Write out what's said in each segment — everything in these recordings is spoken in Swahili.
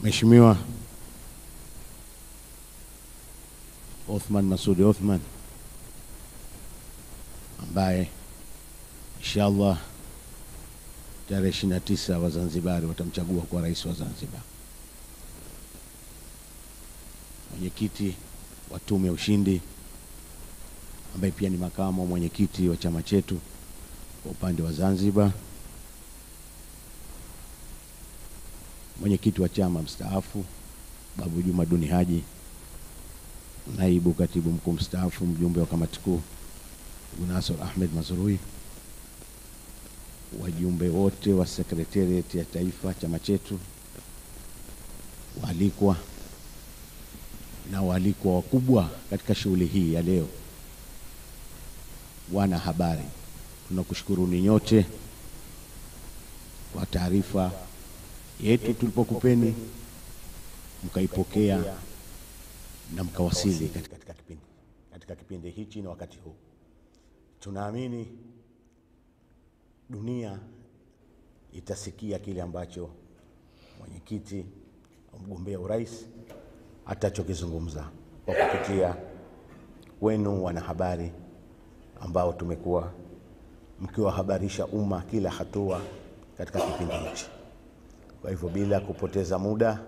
Mheshimiwa Othman Masoud Othman ambaye inshallah tarehe 29 wa Zanzibar watamchagua kwa rais wa Zanzibar. Mwenyekiti wa tume ya ushindi ambaye pia ni makamu mwenyekiti wa chama chetu kwa upande wa Zanzibar. Mwenyekiti wa chama mstaafu Babu Juma Duni Haji, naibu katibu mkuu mstaafu mjumbe wa kamati kuu Nasr Ahmed Mazrui, wajumbe wote wa sekretariat ya taifa chama chetu, waalikwa na waalikwa wakubwa katika shughuli hii ya leo, wana habari, tunakushukuruni nyote kwa taarifa yetu tulipokupeni, mkaipokea na mkawasili katika kipindi hichi na wakati huu. Tunaamini dunia itasikia kile ambacho mwenyekiti au mgombea urais atachokizungumza kwa kupitia wenu wanahabari ambao tumekuwa mkiwahabarisha umma kila hatua katika kipindi hichi. Kwa hivyo bila kupoteza muda,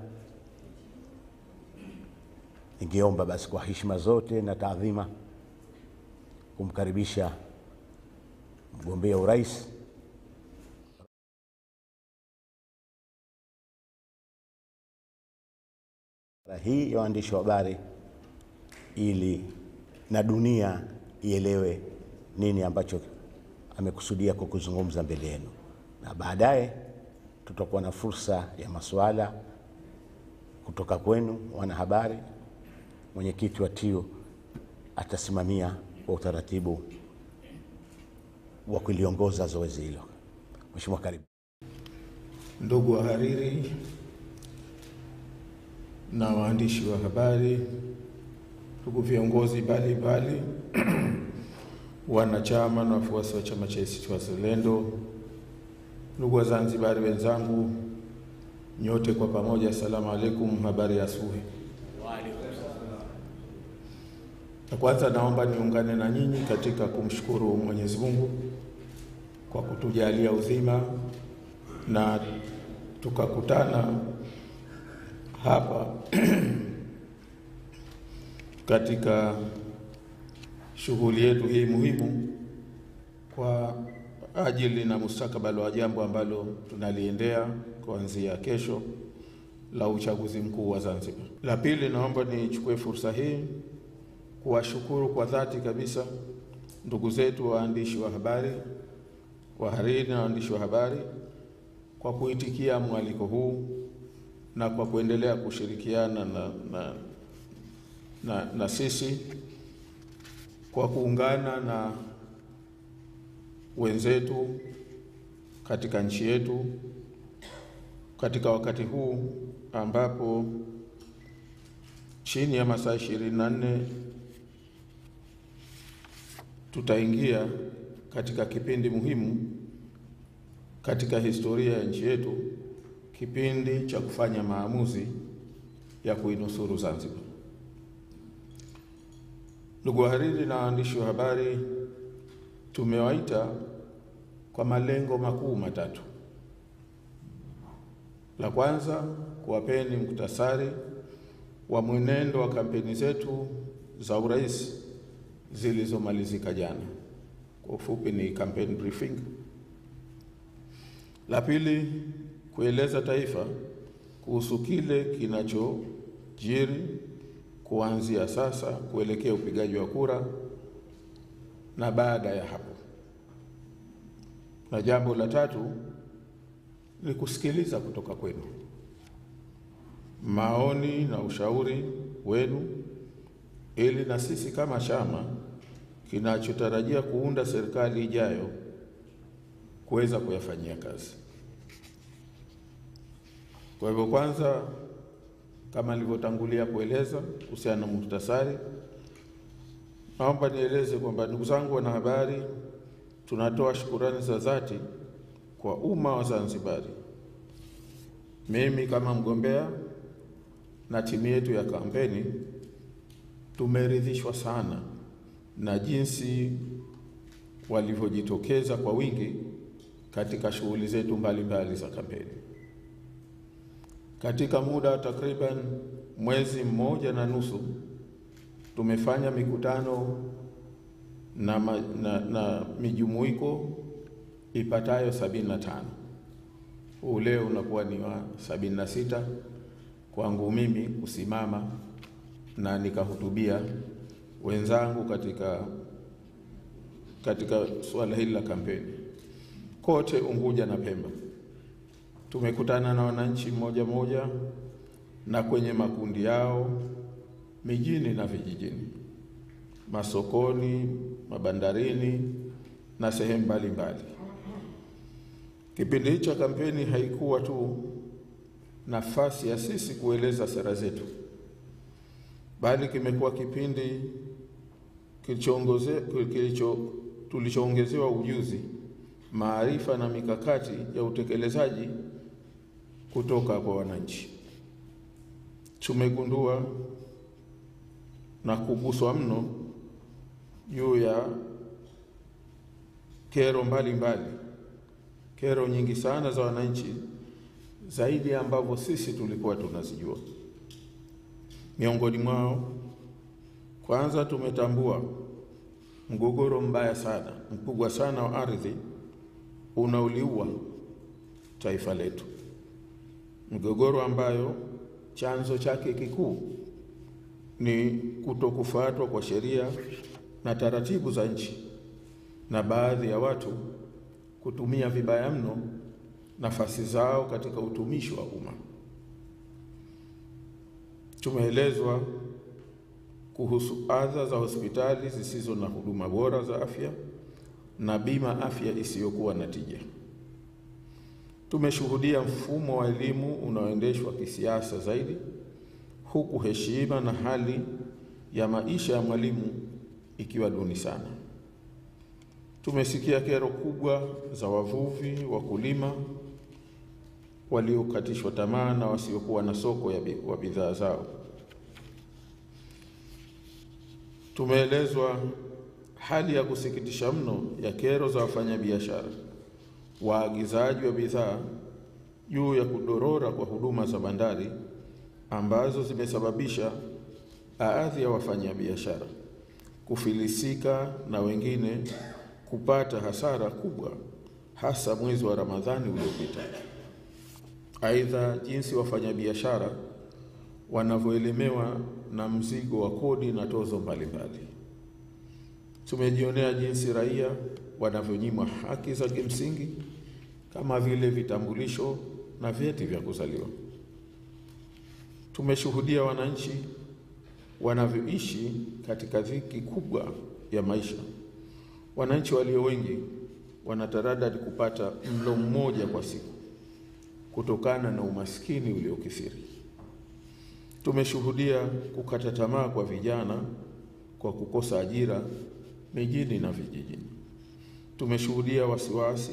ningeomba basi kwa heshima zote na taadhima kumkaribisha mgombea urais hii ya waandishi wa habari, ili na dunia ielewe nini ambacho amekusudia kwa kuzungumza mbele yenu, na baadaye tutakuwa na fursa ya maswala kutoka kwenu wanahabari. Mwenyekiti wa TIU atasimamia kwa utaratibu wa kuliongoza zoezi hilo. Mheshimiwa, karibu. Ndugu wahariri na waandishi wa habari, ndugu viongozi mbalimbali, wanachama na wafuasi wa chama cha ACT Wazalendo, ndugu wa Zanzibari wenzangu, nyote kwa pamoja, asalamu alaykum, habari ya asubuhi. Na kwanza naomba niungane na nyinyi katika kumshukuru Mwenyezi Mungu kwa kutujalia uzima na tukakutana hapa katika shughuli yetu hii muhimu kwa ajili na mustakabali wa jambo ambalo tunaliendea kuanzia kesho la uchaguzi mkuu wa Zanzibar. La pili, naomba nichukue fursa hii kuwashukuru kwa dhati kabisa ndugu zetu waandishi wa habari, wahariri na waandishi wa habari kwa kuitikia mwaliko huu na kwa kuendelea kushirikiana na sisi kwa kuungana na wenzetu katika nchi yetu katika wakati huu ambapo chini ya masaa 24 tutaingia katika kipindi muhimu katika historia ya nchi yetu, kipindi cha kufanya maamuzi ya kuinusuru Zanzibar. Ndugu wahariri na waandishi wa habari, tumewaita kwa malengo makuu matatu. La kwanza, kuwapeni muktasari wa mwenendo wa kampeni zetu za urais zilizomalizika jana. Kwa ufupi ni campaign briefing. La pili, kueleza taifa kuhusu kile kinachojiri kuanzia sasa kuelekea upigaji wa kura na baada ya hapo. Na jambo la tatu ni kusikiliza kutoka kwenu maoni na ushauri wenu, ili na sisi kama chama kinachotarajia kuunda serikali ijayo kuweza kuyafanyia kazi. Kwa hivyo, kwanza, kama nilivyotangulia kueleza kuhusiana na muhtasari, naomba nieleze kwamba ndugu zangu wanahabari, tunatoa shukrani za dhati kwa umma wa Zanzibari. Mimi kama mgombea na timu yetu ya kampeni tumeridhishwa sana na jinsi walivyojitokeza kwa wingi katika shughuli zetu mbalimbali za kampeni. Katika muda takriban mwezi mmoja na nusu tumefanya mikutano na mijumuiko ipatayo 75. Huu leo unakuwa ni wa 76 kwangu mimi kusimama na nikahutubia wenzangu katika suala hili la kampeni. Kote Unguja na Pemba tumekutana na wananchi mmoja na kwenye makundi yao, mijini na vijijini, masokoni, mabandarini na sehemu mbalimbali. Kipindi cha kampeni haikuwa tu nafasi ya sisi kueleza sera zetu, bali kimekuwa kipindi tulichoongezewa ujuzi, maarifa na mikakati ya utekelezaji kutoka kwa wananchi. Tumegundua na kuguswa mno juu ya kero mbalimbali, kero nyingi sana za wananchi, zaidi ambavyo sisi tulikuwa tunazijua. Miongoni mwao, kwanza tumetambua mgogoro mbaya sana, mkubwa sana wa ardhi unauliua taifa letu. Mgogoro ambayo chanzo chake kikuu ni kutokufuatwa kwa sheria na taratibu za nchi na baadhi ya watu kutumia vibaya mno nafasi zao katika utumishi wa umma. Tumeelezwa kuhusu adha za hospitali zisizo na huduma bora za afya na bima afya isiyokuwa na tija. Tumeshuhudia mfumo wa elimu unaoendeshwa kisiasa zaidi, huku heshima na hali ya maisha ya mwalimu ikiwa duni sana. Tumesikia kero kubwa za wavuvi, wakulima waliokatishwa tamaa na wasiokuwa na soko wa bidhaa zao. Tumeelezwa hali ya kusikitisha mno ya kero za wafanyabiashara, waagizaji wa bidhaa juu ya kudorora kwa huduma za bandari ambazo zimesababisha baadhi ya wafanyabiashara kufilisika na wengine kupata hasara kubwa, hasa mwezi wa Ramadhani uliopita. Aidha, jinsi wafanyabiashara wanavyoelemewa na mzigo wa kodi na tozo mbalimbali. Tumejionea jinsi raia wanavyonyimwa haki za kimsingi kama vile vitambulisho na vyeti vya kuzaliwa. Tumeshuhudia wananchi wanavyoishi katika dhiki kubwa ya maisha. Wananchi walio wengi wanataradadi kupata mlo mmoja kwa siku kutokana na umaskini uliokithiri. Tumeshuhudia kukata tamaa kwa vijana kwa kukosa ajira mijini na vijijini. Tumeshuhudia wasiwasi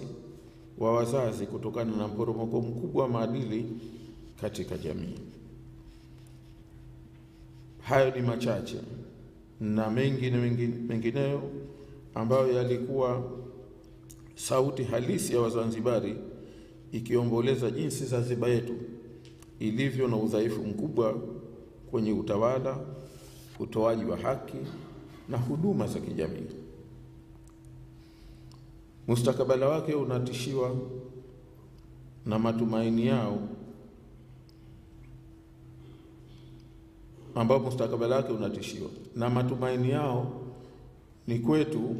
wa wazazi kutokana na mporomoko mkubwa wa maadili katika jamii. Hayo ni machache na mengineyo ambayo yalikuwa sauti halisi ya Wazanzibari ikiomboleza jinsi Zanzibar yetu ilivyo na udhaifu mkubwa kwenye utawala, utoaji wa haki na huduma za kijamii. Mustakabala wake unatishiwa na matumaini yao, ambao mustakabala wake unatishiwa na matumaini yao ni kwetu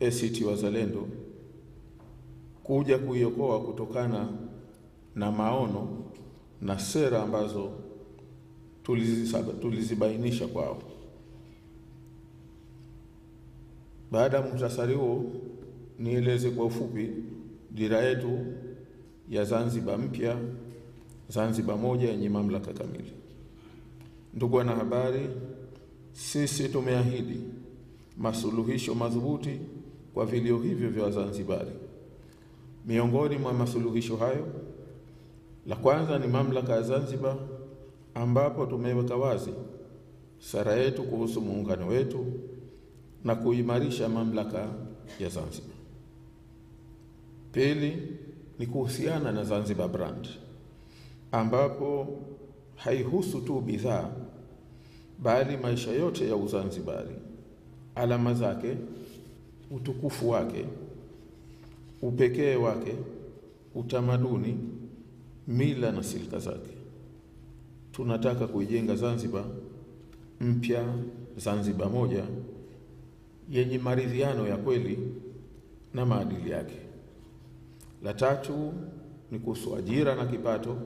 ACT Wazalendo kuja kuiokoa kutokana na maono na sera ambazo tulizibainisha kwao. Baada ya muhtasari huo, nieleze kwa ufupi dira yetu ya Zanzibar mpya, Zanzibar moja yenye mamlaka kamili. Ndugu wanahabari, sisi tumeahidi masuluhisho madhubuti kwa vilio hivyo vya Wazanzibari. Miongoni mwa masuluhisho hayo, la kwanza ni mamlaka ya Zanzibar ambapo tumeweka wazi sera yetu kuhusu muungano wetu na kuimarisha mamlaka ya Zanzibar. Pili ni kuhusiana na Zanzibar brand, ambapo haihusu tu bidhaa bali maisha yote ya Uzanzibari, alama zake, utukufu wake, upekee wake, utamaduni, mila na silka zake. Tunataka kuijenga Zanzibar mpya, Zanzibar moja yenye maridhiano ya kweli na maadili yake. La tatu ni kuhusu ajira na kipato,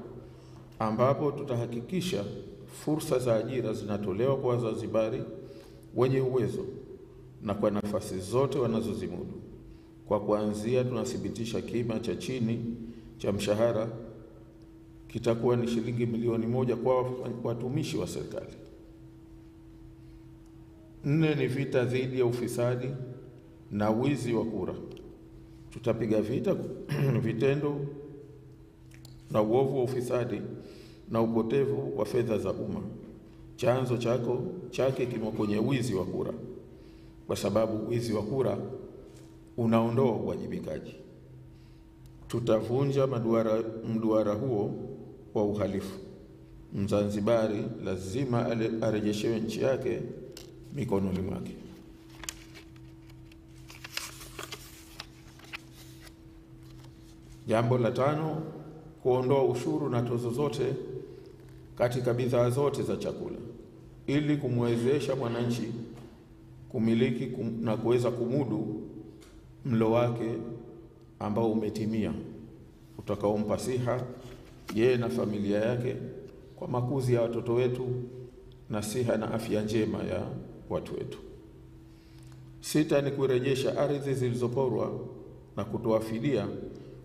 ambapo tutahakikisha fursa za ajira zinatolewa kwa Wazanzibari wenye uwezo na kwa nafasi zote wanazozimudu. Kwa kuanzia, tunathibitisha kima cha chini cha mshahara kitakuwa ni shilingi milioni 1 kwa watumishi wa serikali. 4 ni vita dhidi ya ufisadi na wizi wa kura. Tutapiga vita vitendo na uovu wa ufisadi na upotevu wa fedha za umma. Chanzo chake kimo kwenye wizi wa kura, kwa sababu wizi wa kura unaondoa uwajibikaji. Tutavunja mduara huo wa uhalifu. Mzanzibari lazima arejeshewe nchi yake mikononi mwake. Jambo la 5, kuondoa ushuru na tozo zote katika bidhaa zote za chakula ili kumwezesha mwananchi kumiliki na kuweza kumudu mlo wake ambao umetimia, utakaompa siha yeye na familia yake kwa makuzi ya watoto wetu na siha na afya njema ya watu wetu. 6 ni kurejesha ardhi zilizoporwa na kutoa fidia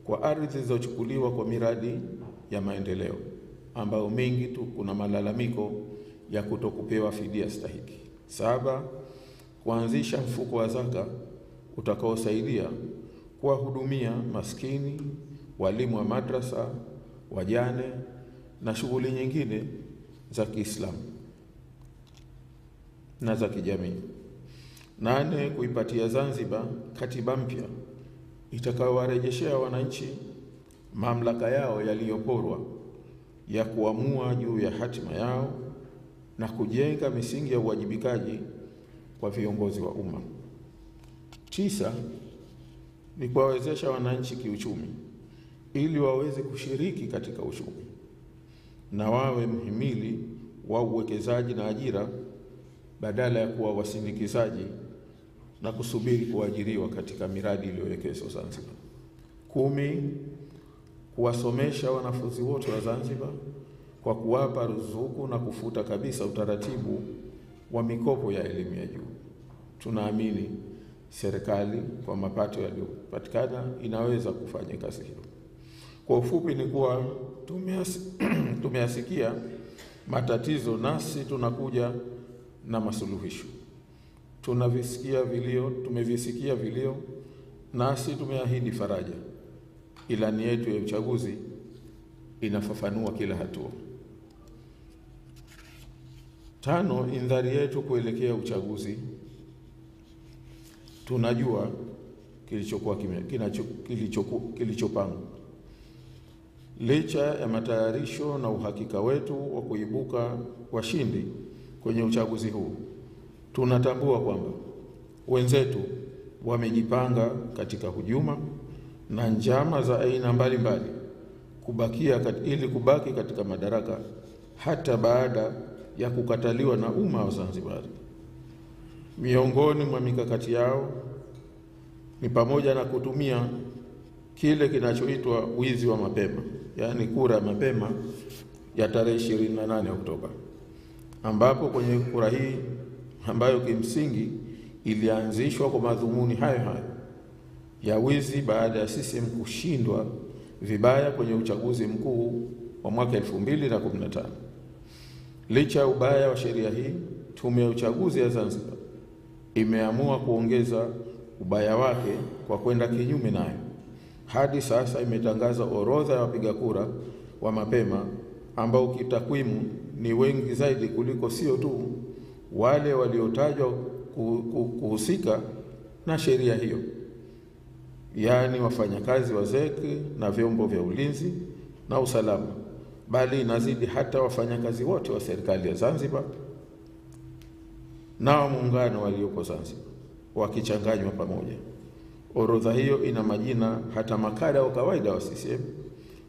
kwa ardhi zilizochukuliwa kwa miradi ya maendeleo, ambao mengi tu kuna malalamiko ya kutokupewa fidia stahiki. 7, kuanzisha mfuko wa zaka utakaosaidia kuwahudumia maskini, walimu wa madrasa, wajane na shughuli nyingine za Kiislamu na za kijamii. 8, kuipatia Zanzibar katiba mpya itakayowarejeshea wananchi mamlaka yao yaliyoporwa ya kuamua juu ya hatima yao na kujenga misingi ya uwajibikaji kwa viongozi wa umma. 9, ni kuwawezesha wananchi kiuchumi ili waweze kushiriki katika uchumi na wawe mhimili wa uwekezaji na ajira badala ya kuwa wasindikizaji na kusubiri kuajiriwa katika miradi iliyowekezwa Zanzibar. 10, kuwasomesha wanafunzi wote wa Zanzibar kwa kuwapa ruzuku na kufuta kabisa utaratibu wa mikopo ya elimu ya juu. Tunaamini serikali kwa mapato yaliyopatikana inaweza kufanya kazi hiyo. Kwa ufupi ni kuwa tumeyasikia matatizo, nasi tunakuja na masuluhisho. Tumevisikia vilio, nasi tumeahidi faraja. Ilani yetu ya uchaguzi inafafanua kila hatua. 5, indhari yetu kuelekea uchaguzi. Tunajua kilichopangwa. Licha ya matayarisho na uhakika wetu wa kuibuka washindi kwenye uchaguzi huu, tunatambua kwamba wenzetu wamejipanga katika hujuma na njama za aina mbalimbali ili kubaki katika madaraka hata baada ya kukataliwa na umma wa Zanzibari. Miongoni mwa mikakati yao ni pamoja na kutumia kile kinachoitwa wizi wa mapema, yaani kura ya mapema ya tarehe 28 Oktoba, ambapo kwenye kura hii ambayo kimsingi ilianzishwa kwa madhumuni hayo ya wizi baada ya CCM kushindwa vibaya kwenye uchaguzi mkuu wa mwaka 2015. Licha ya ubaya wa sheria hii, Tume ya Uchaguzi ya Zanzibar imeamua kuongeza ubaya wake kwa kwenda kinyume nayo. Hadi sasa imetangaza orodha ya wapiga kura wa mapema ambao kitakwimu ni wengi zaidi kuliko sio tu wale waliotajwa kuhusika na sheria hiyo, yaani wafanyakazi wa ZEC na vyombo vya ulinzi na usalama, bali inazidi hata wafanyakazi wote wa serikali ya Zanzibar na wa muungano walioko Zanzibar wakichanganywa pamoja. Orodha hiyo ina majina hata makada wa kawaida wa CCM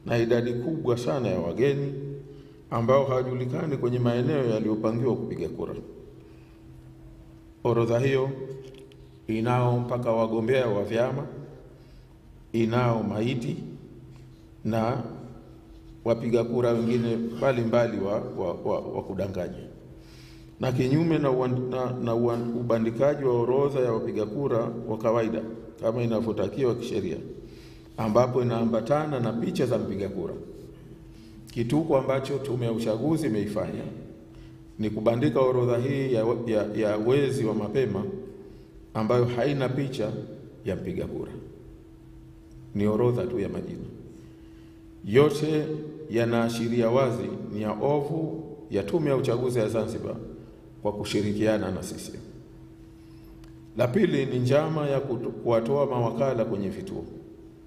na idadi kubwa sana ya wageni ambao hawajulikani kwenye maeneo yaliyopangiwa kupiga kura. Orodha hiyo inao mpaka wagombea wa vyama, inao maiti na wapiga kura wengine mbalimbali wa kudanganya. Na kinyume na ubandikaji wa orodha ya wapiga kura wa kawaida kama inavyotakiwa kisheria, ambapo inaambatana na picha za mpiga kura, kituko ambacho Tume ya Uchaguzi imeifanya ni kubandika orodha hii ya wezi wa mapema ambayo haina picha ya mpiga kura, ni orodha tu ya majina. Yote yanaashiria wazi ni ya ovu ya Tume ya Uchaguzi ya Zanzibar kwa kushirikiana na CCM. La pili ni njama ya kuwatoa mawakala kwenye vituo.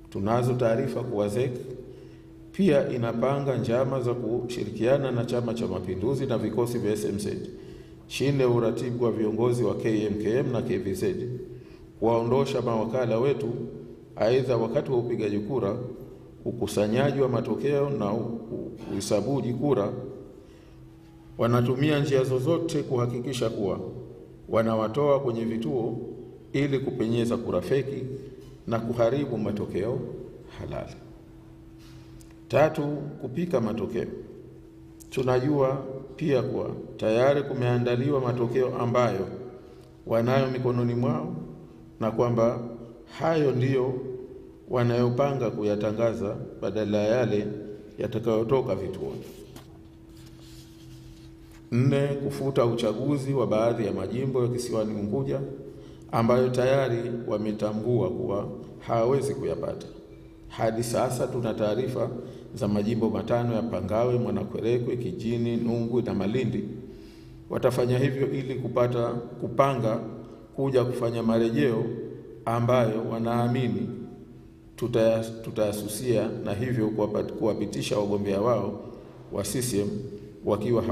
Tunazo taarifa kuwa ZEC pia inapanga njama za kushirikiana na Chama cha Mapinduzi na vikosi vya SMZ chini ya uratibu wa viongozi wa KMKM na KVZ kuwaondosha mawakala wetu, aidha wakati wa upigaji kura, ukusanyaji wa matokeo na uhesabuji kura. Wanatumia njia zozote kuhakikisha kuwa wanawatoa kwenye vituo ili kupenyeza kura feki na kuharibu matokeo halali. Tatu, kupika matokeo. Tunajua pia kuwa tayari kumeandaliwa matokeo ambayo wanayo mikononi mwao na kwamba hayo ndiyo wanayopanga kuyatangaza badala ya yale yatakayotoka vituoni. 4, kufuta uchaguzi wa baadhi ya majimbo ya Kisiwani Unguja ambayo tayari wametambua kuwa hawawezi kuyapata. Hadi sasa tuna taarifa za majimbo 5 ya Pangawe, Mwanakwerekwe, Kijini, Nungwi na Malindi. Watafanya hivyo ili kupanga kuja kufanya marejeo ambayo wanaamini tutayasusia na hivyo kuwapitisha wagombea wao wa CCM wakiwa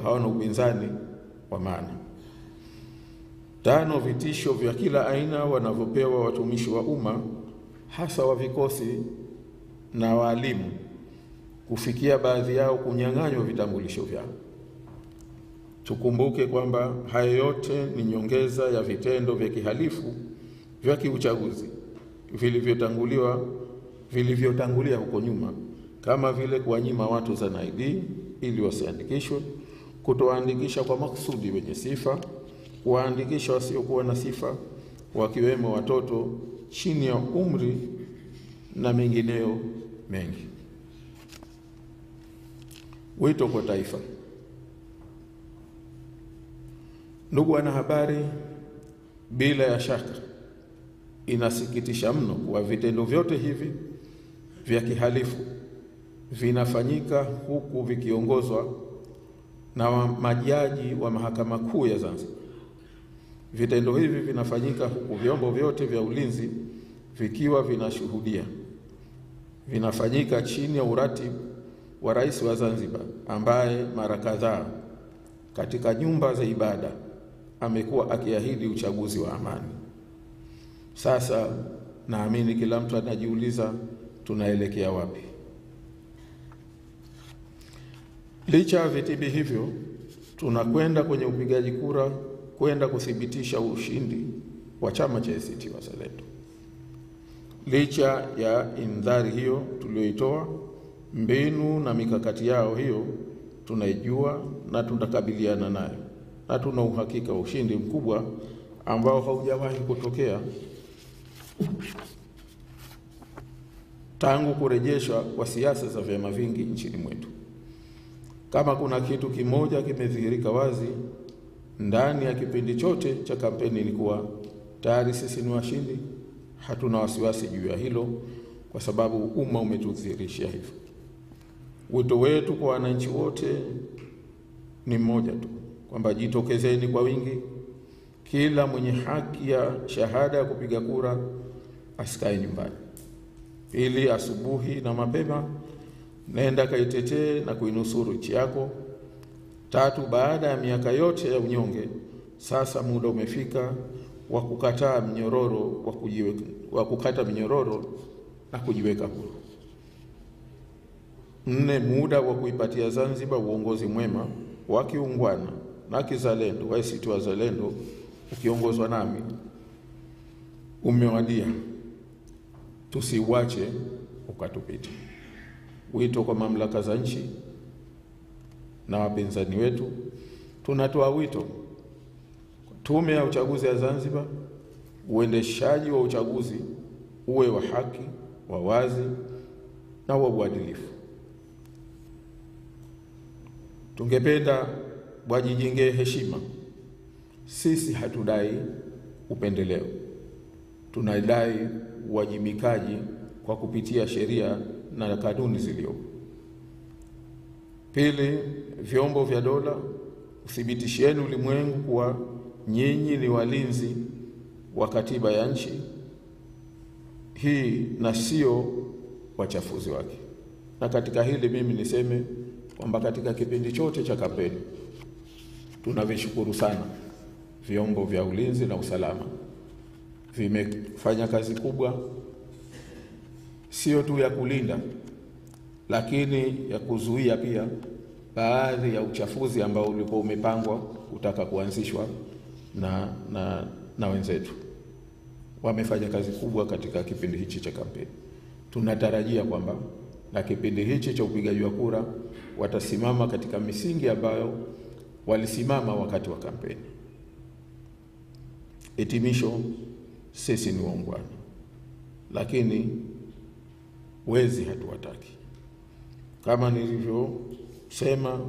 hawana upinzani wa maana. 5, vitisho vya kila aina wanavyopewa watumishi wa umma, hasa wa vikosi na walimu, kufikia baadhi yao kunyang'anywa vitambulisho vyao. Tukumbuke kwamba hayo yote ni nyongeza ya vitendo vya kihalifu vya kiuchaguzi vilivyotangulia huko nyuma, kama vile kuwanyima watu za ID ili wasiandikishwe, kutoandikisha kwa makusudi wenye sifa, kuwaandikisha wasiokuwa na sifa, wakiwemo watoto chini ya umri na mengineyo mengi. Wito kwa taifa. Ndugu wanahabari, bila ya shaka inasikitisha mno kuwa vitendo vyote hivi vya kihalifu vinafanyika huku vikiongozwa na majaji wa Mahakama Kuu ya Zanzibar. Vitendo hivi vinafanyika huku vyombo vyote vya ulinzi vikiwa vinashuhudia. Vinafanyika chini ya uratibu wa Rais wa Zanzibar, ambaye mara kadhaa katika nyumba za ibada amekuwa akiahidi uchaguzi wa amani. Sasa naamini kila mtu anajiuliza tunaelekea wapi? Licha ya vitimbi hivyo, tunakwenda kwenye upigaji kura kwenda kuthibitisha ushindi wa chama cha ACT Wazalendo. Licha ya indhari hiyo tulioitoa, mbinu na mikakati yao hiyo tunaijua na tutakabiliana nayo, na tuna uhakika wa ushindi mkubwa ambao haujawahi kutokea tangu kurejeshwa kwa siasa za vyama vingi nchini mwetu. Kama kuna kitu kimoja kimedhihirika wazi ndani ya kipindi chote cha kampeni ni kuwa tayari sisi ni washindi. Hatuna wasiwasi juu ya hilo kwa sababu umma umetudhihirishia hivyo. Wito wetu kwa wananchi wote ni mmoja tu, kwamba jitokezeni kwa wingi. Kila mwenye haki ya shahada ya kupiga kura asikae nyumbani. Pili, asubuhi na mapema nenda kaitetee na kuinusuru nchi yako. Tatu, baada ya miaka yote ya unyonge, sasa muda umefika wa kukataa minyororo wa kukata minyororo na kujiweka huru. Nne, muda wa kuipatia Zanzibar uongozi mwema wa kiungwana na kizalendo wa ACT Wazalendo ukiongozwa nami umewadia. Tusiuache ukatupita. Wito kwa mamlaka za nchi na wapinzani wetu, tunatoa wito Tume ya Uchaguzi ya Zanzibar, uendeshaji wa uchaguzi uwe wa haki, wa wazi na wa uadilifu. Tungependa wajijengee heshima. Sisi hatudai upendeleo, tunadai uwajibikaji kwa kupitia sheria na kanuni zilizopo. Pili, vyombo vya dola, uthibitisheni ulimwengu kuwa nyinyi ni walinzi wa katiba ya nchi hii na sio wachafuzi wake. Na katika hili mimi niseme kwamba katika kipindi chote cha kampeni tunavishukuru sana vyombo vya ulinzi na usalama. Vimefanya kazi kubwa, sio tu ya kulinda, lakini ya kuzuia pia baadhi ya uchafuzi ambao ulikuwa umepangwa kutaka kuanzishwa na wenzetu. Wamefanya kazi kubwa katika kipindi hichi cha kampeni. Tunatarajia kwamba na kipindi hichi cha upigaji wa kura watasimama katika misingi ambayo walisimama wakati wa kampeni. Hitimisho, sisi ni waungwana, lakini wezi hatuwataki. Kama nilivyosema,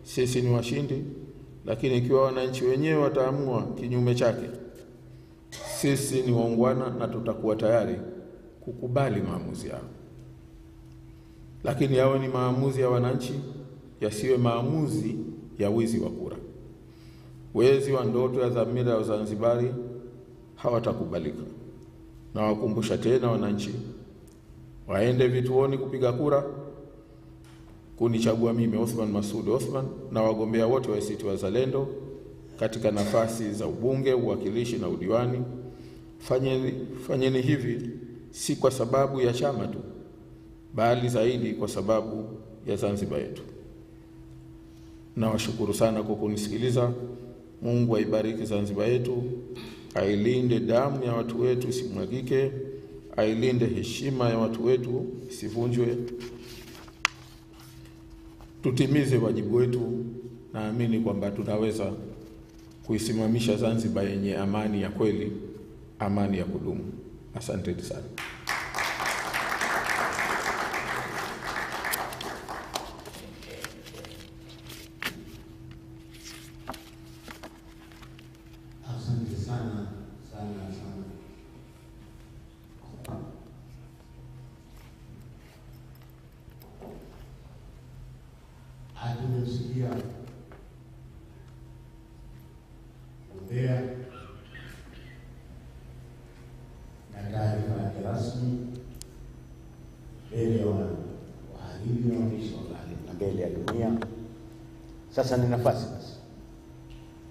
sisi ni washindi, lakini ikiwa wananchi wenyewe wataamua kinyume chake, sisi ni waungwana na tutakuwa tayari kukubali maamuzi yao. Lakini yawe ni maamuzi ya wananchi, yasiwe maamuzi ya wizi wa kura. Wezi wa ndoto ya dhamira ya Wazanzibari hawatakubalika. Na wakumbusha tena wananchi waende vituoni kupiga kura kunichagua mimi Othman Masoud Othman na wagombea wote wa ACT Wazalendo katika nafasi za ubunge, uwakilishi na udiwani. Fanyeni hivi si kwa sababu ya chama tu, bali zaidi kwa sababu ya Zanzibar yetu. Nawashukuru sana kwa kunisikiliza. Mungu aibariki Zanzibar yetu, ailinde damu ya watu wetu isimwagike, ailinde heshima ya watu wetu isivunjwe. Tutimize wajibu wetu. Naamini kwamba tunaweza kuisimamisha Zanzibar yenye amani ya kweli, amani ya kudumu. Asante sana. Asante sana. Tumemsikia mgombea na taarifa yake rasmi mbele ya wahariri na waandishi wa habari na mbele ya dunia. Sasa ni nafasi basi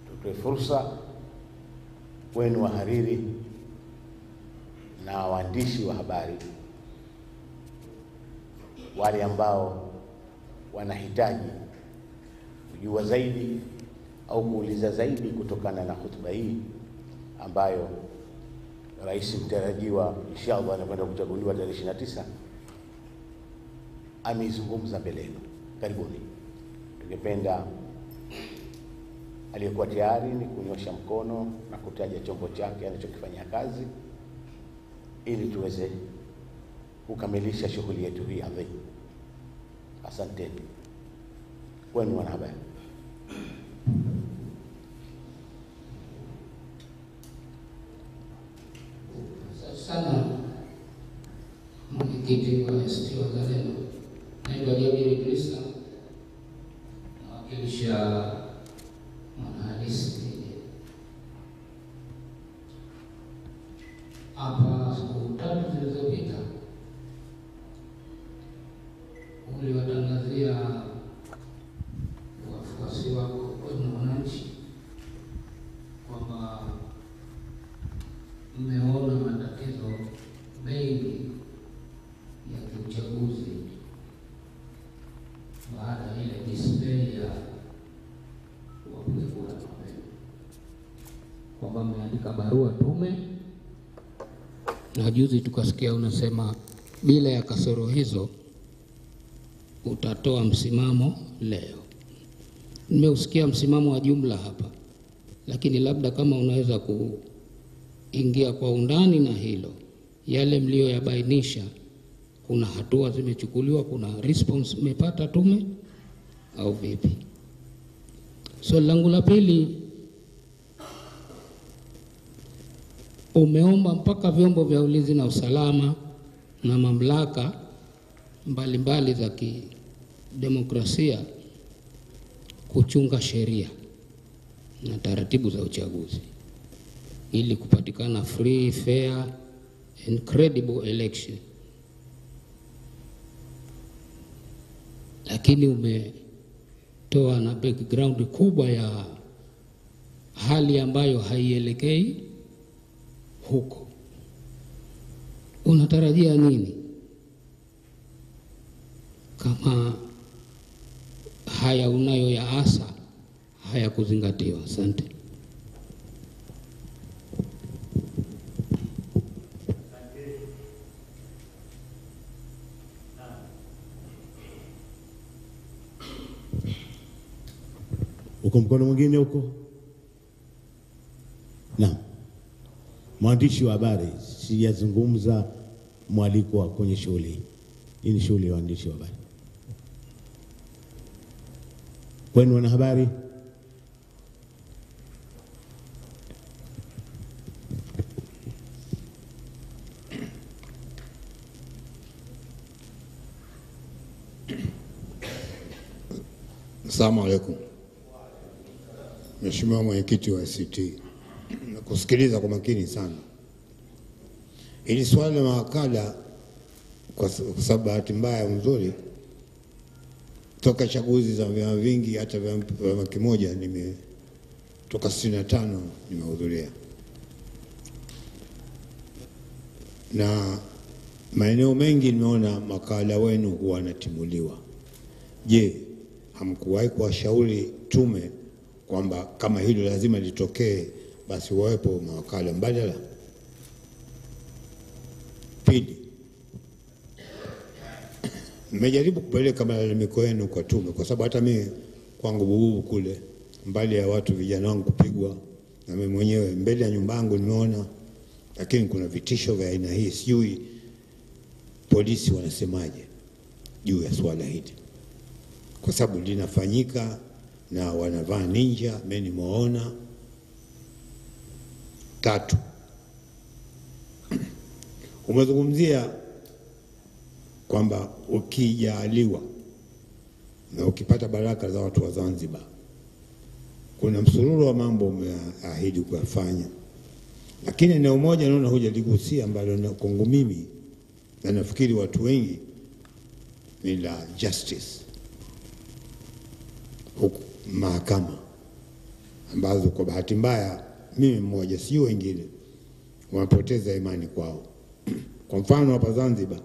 tutoe fursa kwenu wahariri na waandishi wa habari, wale ambao wanahitaji kujua zaidi au kuuliza zaidi kutokana na hotuba hii ambayo rais mtarajiwa inshallah anakwenda kuchaguliwa tarehe 29 ameizungumza mbele yenu. Karibuni. Tungependa aliyekuwa tayari ni kunyosha mkono na kutaja chombo chake anachokifanyia kazi ili tuweze kukamilisha shughuli yetu hii adhimu. Asanteni. Kwenu wanahabari. Sana mwenyekiti wa ACT Wazalendo, naitwa Jabir Idrisa, Elisha Mwanahalisi hapa siku 3 zilizopita uliwatangazia wafuasi wako kwenu wananchi kwamba mmeona matatizo mengi ya kiuchaguzi baada ya ile display ya wapiga kura mapema, kwamba mmeandika barua tume, na juzi tukasikia unasema bila ya kasoro hizo utatoa msimamo leo. Nimeusikia msimamo wa jumla hapa, lakini labda kama unaweza kuingia kwa undani na hilo, yale mlioyabainisha, kuna hatua zimechukuliwa, kuna response mmepata tume au vipi? Swali langu la pili, umeomba mpaka vyombo vya ulinzi na usalama na mamlaka mbalimbali za kidemokrasia kuchunga sheria na taratibu za uchaguzi ili kupatikana free, fair and credible election. Lakini umetoa na background kubwa ya hali ambayo haielekei huko. Unatarajia nini kama haya unayo ya asa haya kuzingatiwa? Asante. Uko mkono mwingine huko? Na mwandishi wa habari, sijazungumza mwaliko wa kwenye shughuli. Hii ni shughuli ya waandishi wa habari. Kwenu wanahabari? Asalamu alaykum. Mheshimiwa Mwenyekiti wa ACT, nakusikiliza kwa makini sana. Ili swali la mawakala, kwa sababu bahati mbaya nzuri toka chaguzi za vyama vingi hata vyama kimoja toka 65 nimehudhuria, na maeneo mengi nimeona mawakala wenu huwa wanatimuliwa. Je, hamkuwahi kuwashauri tume kwamba kama hilo lazima litokee basi wawepo mawakala mbadala? Pili, nimejaribu kupeleka malalamiko yenu kwa tume, kwa sababu hata mimi kwangu Bububu kule, mbali ya watu vijana wangu kupigwa, na mimi mwenyewe mbele ya nyumba yangu nimeona, lakini kuna vitisho vya aina hii. Sijui polisi wanasemaje juu ya swala hili, kwa sababu linafanyika na wanavaa ninja, mimi nimeona. Tatu, umezungumzia kwamba ukijaliwa na ukipata baraka za watu wa Zanzibar, kuna msururu wa mambo umeahidi kuyafanya, lakini eneo moja naona hujaligusia ambalo kwangu mimi na nafikiri watu wengi ni la justice, huku mahakama ambazo kwa bahati mbaya mimi mmoja sio wengine wamepoteza imani kwao. Kwa mfano hapa Zanzibar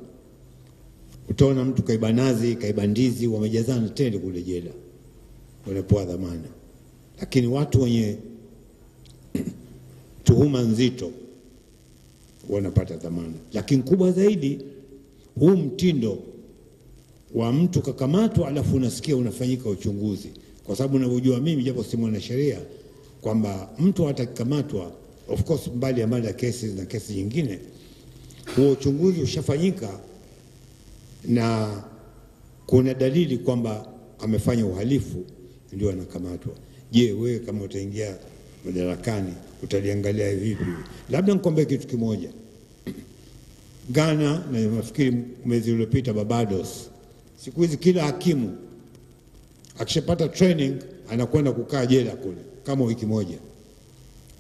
utaona mtu kaiba nazi, kaiba ndizi, wamejazana tele kule jela, wanapewa dhamana, lakini watu wenye tuhuma nzito wanapata dhamana. Lakini kubwa zaidi, huu mtindo wa mtu kakamatwa alafu unasikia unafanyika uchunguzi, kwa sababu ninavyojua mimi, japo si mwanasheria, kwamba mtu atakikamatwa, of course mbali ya mada kesi na kesi nyingine, huo uchunguzi ushafanyika na kuna dalili kwamba amefanya uhalifu, ndio anakamatwa. Je, wewe kama utaingia madarakani utaliangalia vipi? Labda nikwambie kitu kimoja. Ghana, na nafikiri mwezi uliopita Barbados, siku hizi kila hakimu Akishapata training anakwenda kukaa jela kule kama wiki moja,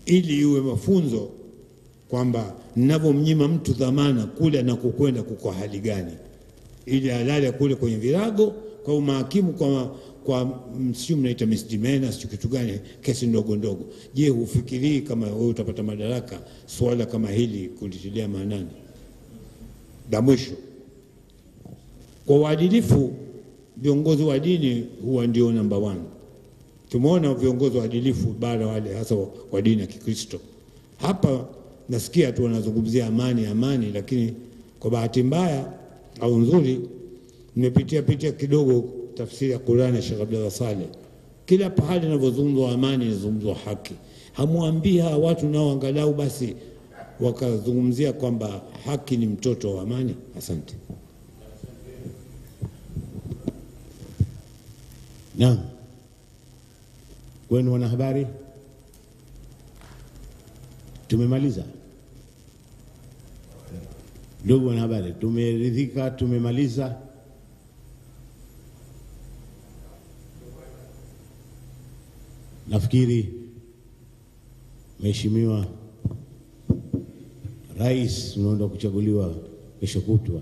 ili iwe mafunzo kwamba ninavyomnyima mtu dhamana kule anakokwenda kuko hali gani, ili alale kule kwenye virago kwa mahakimu kwa sio mnaita misdemeanor sio kitu gani, kesi ndogo ndogo. Je, hufikirii kama wewe utapata madaraka swala kama hili kulitilia maanani? La mwisho, kwa uadilifu, viongozi wa dini huwa ndio namba 1. Tumeona viongozi waadilifu bara wale hasa wa dini ya Kikristo. Hapa nasikia tu wanazungumzia amani, lakini kwa bahati mbaya au nzuri nimepitia kidogo tafsiri ya Qur'ani ya Sheikh Abdullah Saleh. Kila pahali ninapozungumzwa amani inazungumzwa haki. Hamwambia watu nao angalau basi wakazungumzia kwamba haki ni mtoto wa amani. Asante. Naam. Kwenu wanahabari, tumemaliza. Ndugu wanahabari, tumeridhika, tumemaliza. Nafikiri Mheshimiwa Rais unaenda kuchaguliwa kesho kutwa,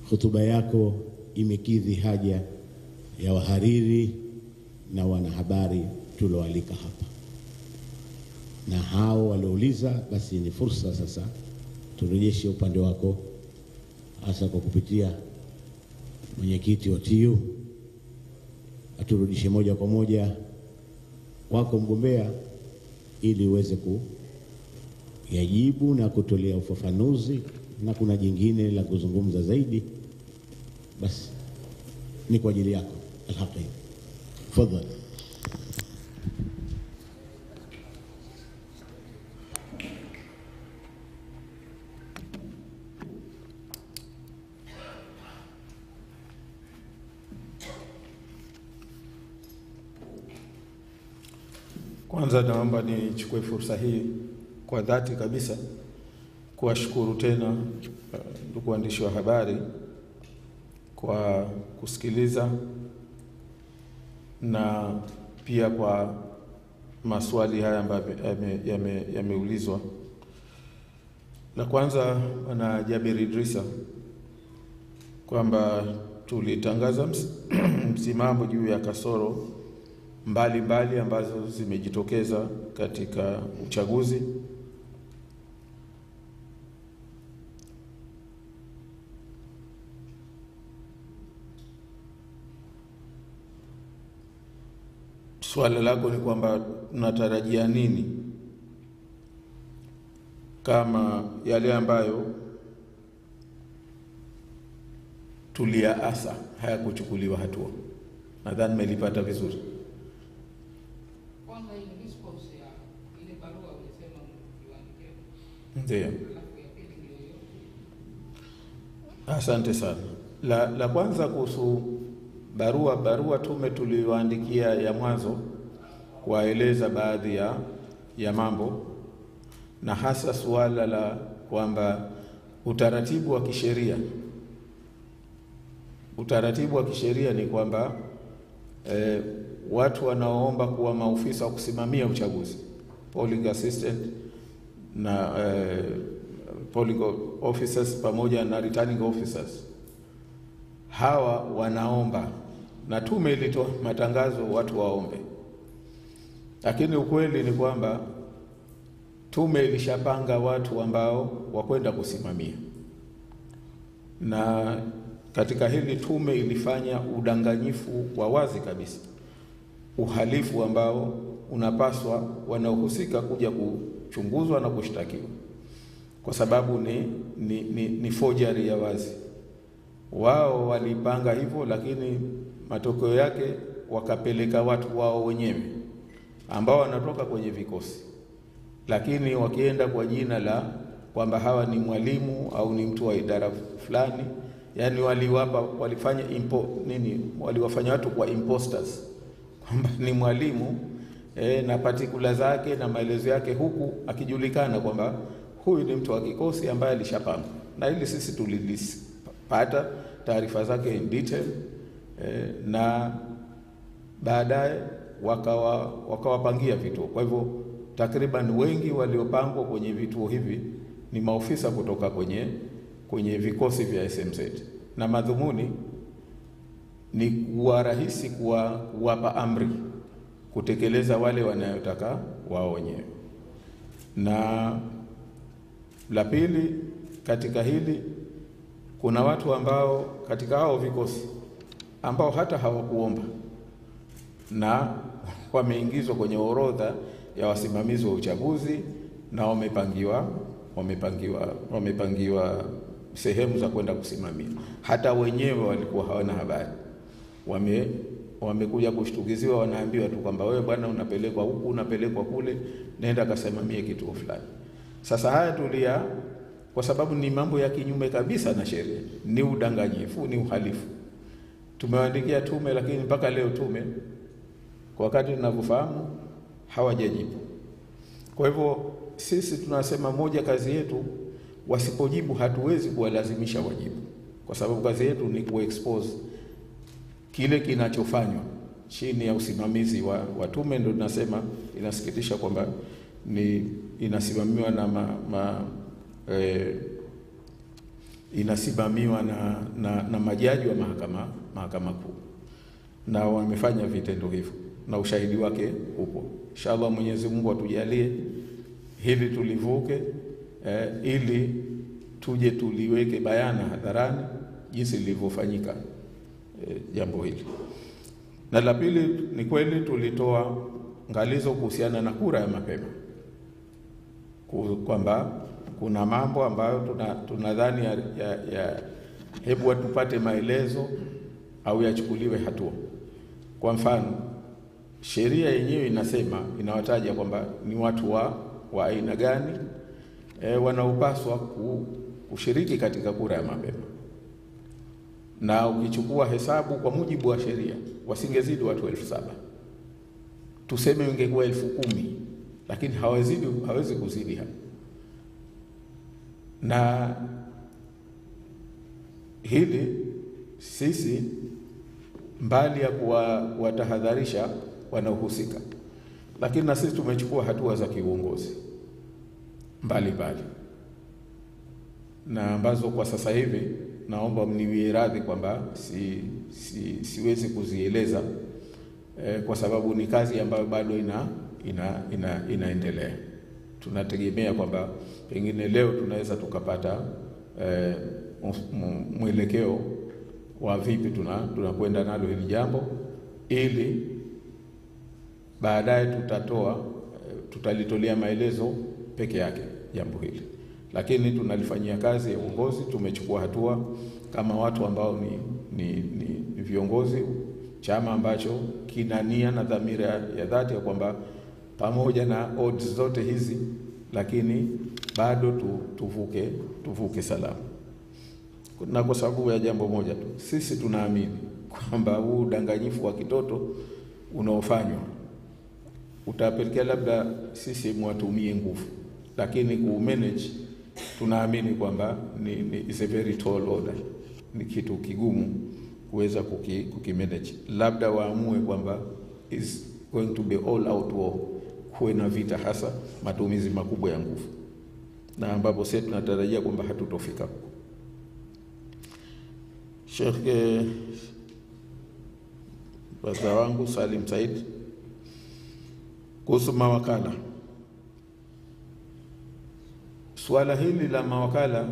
hotuba yako imekidhi haja ya wahariri na wanahabari tulioalika hapa, na hao waliouliza, basi ni fursa sasa turejeshe upande wako, hasa kwa kupitia mwenyekiti wa TU, aturudishe moja kwa moja wako mgombea, ili uweze kuyajibu na kutolea ufafanuzi, na kuna jingine la kuzungumza zaidi, basi ni kwa ajili yako. Alhaqi, tafadhali. Kwanza naomba nichukue fursa hii kwa dhati kabisa kuwashukuru tena ndugu waandishi wa habari kwa kusikiliza na pia kwa maswali haya ambayo yameulizwa. La kwanza, Bwana Jabir Idrisa, kwamba tulitangaza msimamo juu ya kasoro mbalimbali ambazo zimejitokeza katika uchaguzi. Swali lako ni kwamba tunatarajia nini kama yale ambayo tuliyaasa hayakuchukuliwa hatua. Nadhani nimelipata vizuri. Kwanza ile response ya ile barua ulisema mkiwaandikia. Ndio. Asante sana. La kwanza kuhusu barua tume tuliyoandikia ya mwanzo kuwaeleza baadhi ya mambo, na hasa suala la kwamba utaratibu wa kisheria ni kwamba watu wanaoomba kuwa maofisa wa kusimamia uchaguzi, polling assistant na polling officers pamoja na returning officers, hawa wanaomba na tume ilitoa matangazo watu waombe. Lakini ukweli ni kwamba tume ilishapanga watu ambao wakwenda kusimamia, na katika hili tume ilifanya udanganyifu wa wazi kabisa, uhalifu ambao unapaswa wanaohusika kuja kuchunguzwa na kushtakiwa, kwa sababu ni forgery ya wazi. Wao walipanga hivyo, lakini matokeo yake wakapeleka watu wao wenyewe ambao wanatoka kwenye vikosi, lakini wakienda kwa jina la kwamba hawa ni mwalimu au ni mtu wa idara fulani. Yani waliwafanya watu kwa imposters, kwamba ni mwalimu na particular zake na maelezo yake, huku akijulikana kwamba huyu ni mtu wa kikosi ambaye alishapanga. Na hili sisi tulipata taarifa zake in detail, na baadaye wakawapangia vituo. Kwa hivyo takriban wengi waliopangwa kwenye vituo hivi ni maofisa kutoka kwenye vikosi vya SMZ, na madhumuni ni kuwa rahisi kuwapa amri kutekeleza wale wanayotaka wao wenyewe. Na la pili katika hili, kuna watu ambao katika hao vikosi ambao hata hawakuomba na wameingizwa kwenye orodha ya wasimamizi wa uchaguzi na wamepangiwa sehemu za kwenda kusimamia. Hata wenyewe walikuwa hawana habari. Wamekuja kushtukiziwa, wanaambiwa tu kwamba wewe bwana unapelekwa huku, unapelekwa kule, nenda kasimamie kituo fulani. Sasa haya kwa sababu ni mambo ya kinyume kabisa na sheria, ni udanganyifu, ni uhalifu. Tumewaandikia tume, lakini mpaka leo tume kwa wakati tunavyofahamu hawajajibu. Kwa hivyo sisi tunasema moja kazi yetu, wasipojibu hatuwezi kuwalazimisha wajibu, kwa sababu kazi yetu ni kuexpose kile kinachofanywa chini ya usimamizi wa tume. Ndio tunasema inasikitisha kwamba inasimamiwa inasimamiwa na majaji wa mahakama kuu, na wamefanya vitendo hivyo na ushahidi wake upo. Inshallah Mwenyezi Mungu atujalie hivi tulivuke, ili tuje tuliweke bayana hadharani jinsi lilivyofanyika jambo hili. Na la pili, ni kweli tulitoa ngalizo kuhusiana na kura ya mapema, kwamba kuna mambo ambayo tunadhani hebu tupate maelezo au yachukuliwe hatua. Kwa mfano, sheria yenyewe inawataja kwamba ni watu wa aina gani wanaopaswa kushiriki katika kura ya mapema. Na ukichukua hesabu kwa mujibu wa sheria, wasingezidi watu 7,000. Tuseme ingekuwa 10,000, lakini hawezi kuzidi hapo. Na hili sisi mbali ya kuwatahadharisha wanaohusika, lakini na sisi tumechukua hatua za kiuongozi mbalimbali, na ambazo kwa sasa hivi naomba mniwie radhi kwamba siwezi kuzieleza, kwa sababu ni kazi ambayo bado inaendelea. Tunategemea kwamba pengine leo tunaweza tukapata mwelekeo wa vipi tunakwenda nalo hili jambo, ili baadaye tutalitolea maelezo peke yake jambo hili. Lakini tunalifanyia kazi ya uongozi. Tumechukua hatua kama watu ambao ni viongozi, chama ambacho kina nia na dhamira ya dhati ya kwamba pamoja na odds zote hizi, lakini bado tuvuke salama. Na kwa sababu ya jambo moja tu, sisi tunaamini kwamba huu udanganyifu wa kitoto unaofanywa utapelekea labda sisi mwatumie nguvu, lakini ku-manage tunaamini kwamba is a very tall order, ni kitu kigumu kuweza kukimanage. Labda waamue kwamba is going to be all out war, kuwe na vita, hasa matumizi makubwa ya nguvu, na ambapo sisi tunatarajia kwamba hatutofika huko. Sheikh brother wangu Salim Said, kuhusu mawakala. Swala hili la mawakala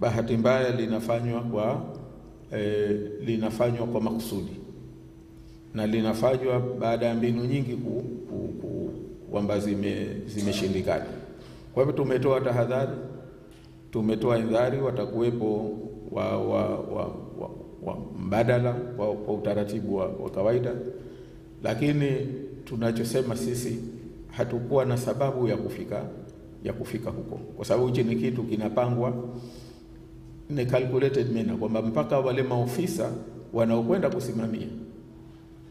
bahati mbaya linafanywa kwa makusudi, na linafanywa baada ya mbinu nyingi kwamba zimeshindikana. Kwa hivyo tumetoa tahadhari, tumetoa indhari, watakuwepo wa mbadala kwa utaratibu wa kawaida. Lakini tunachosema sisi, hatukuwa na sababu ya kufika huko, kwa sababu hichi ni kitu kinapangwa, ni calculated manner, kwamba mpaka wale maofisa wanaokwenda kusimamia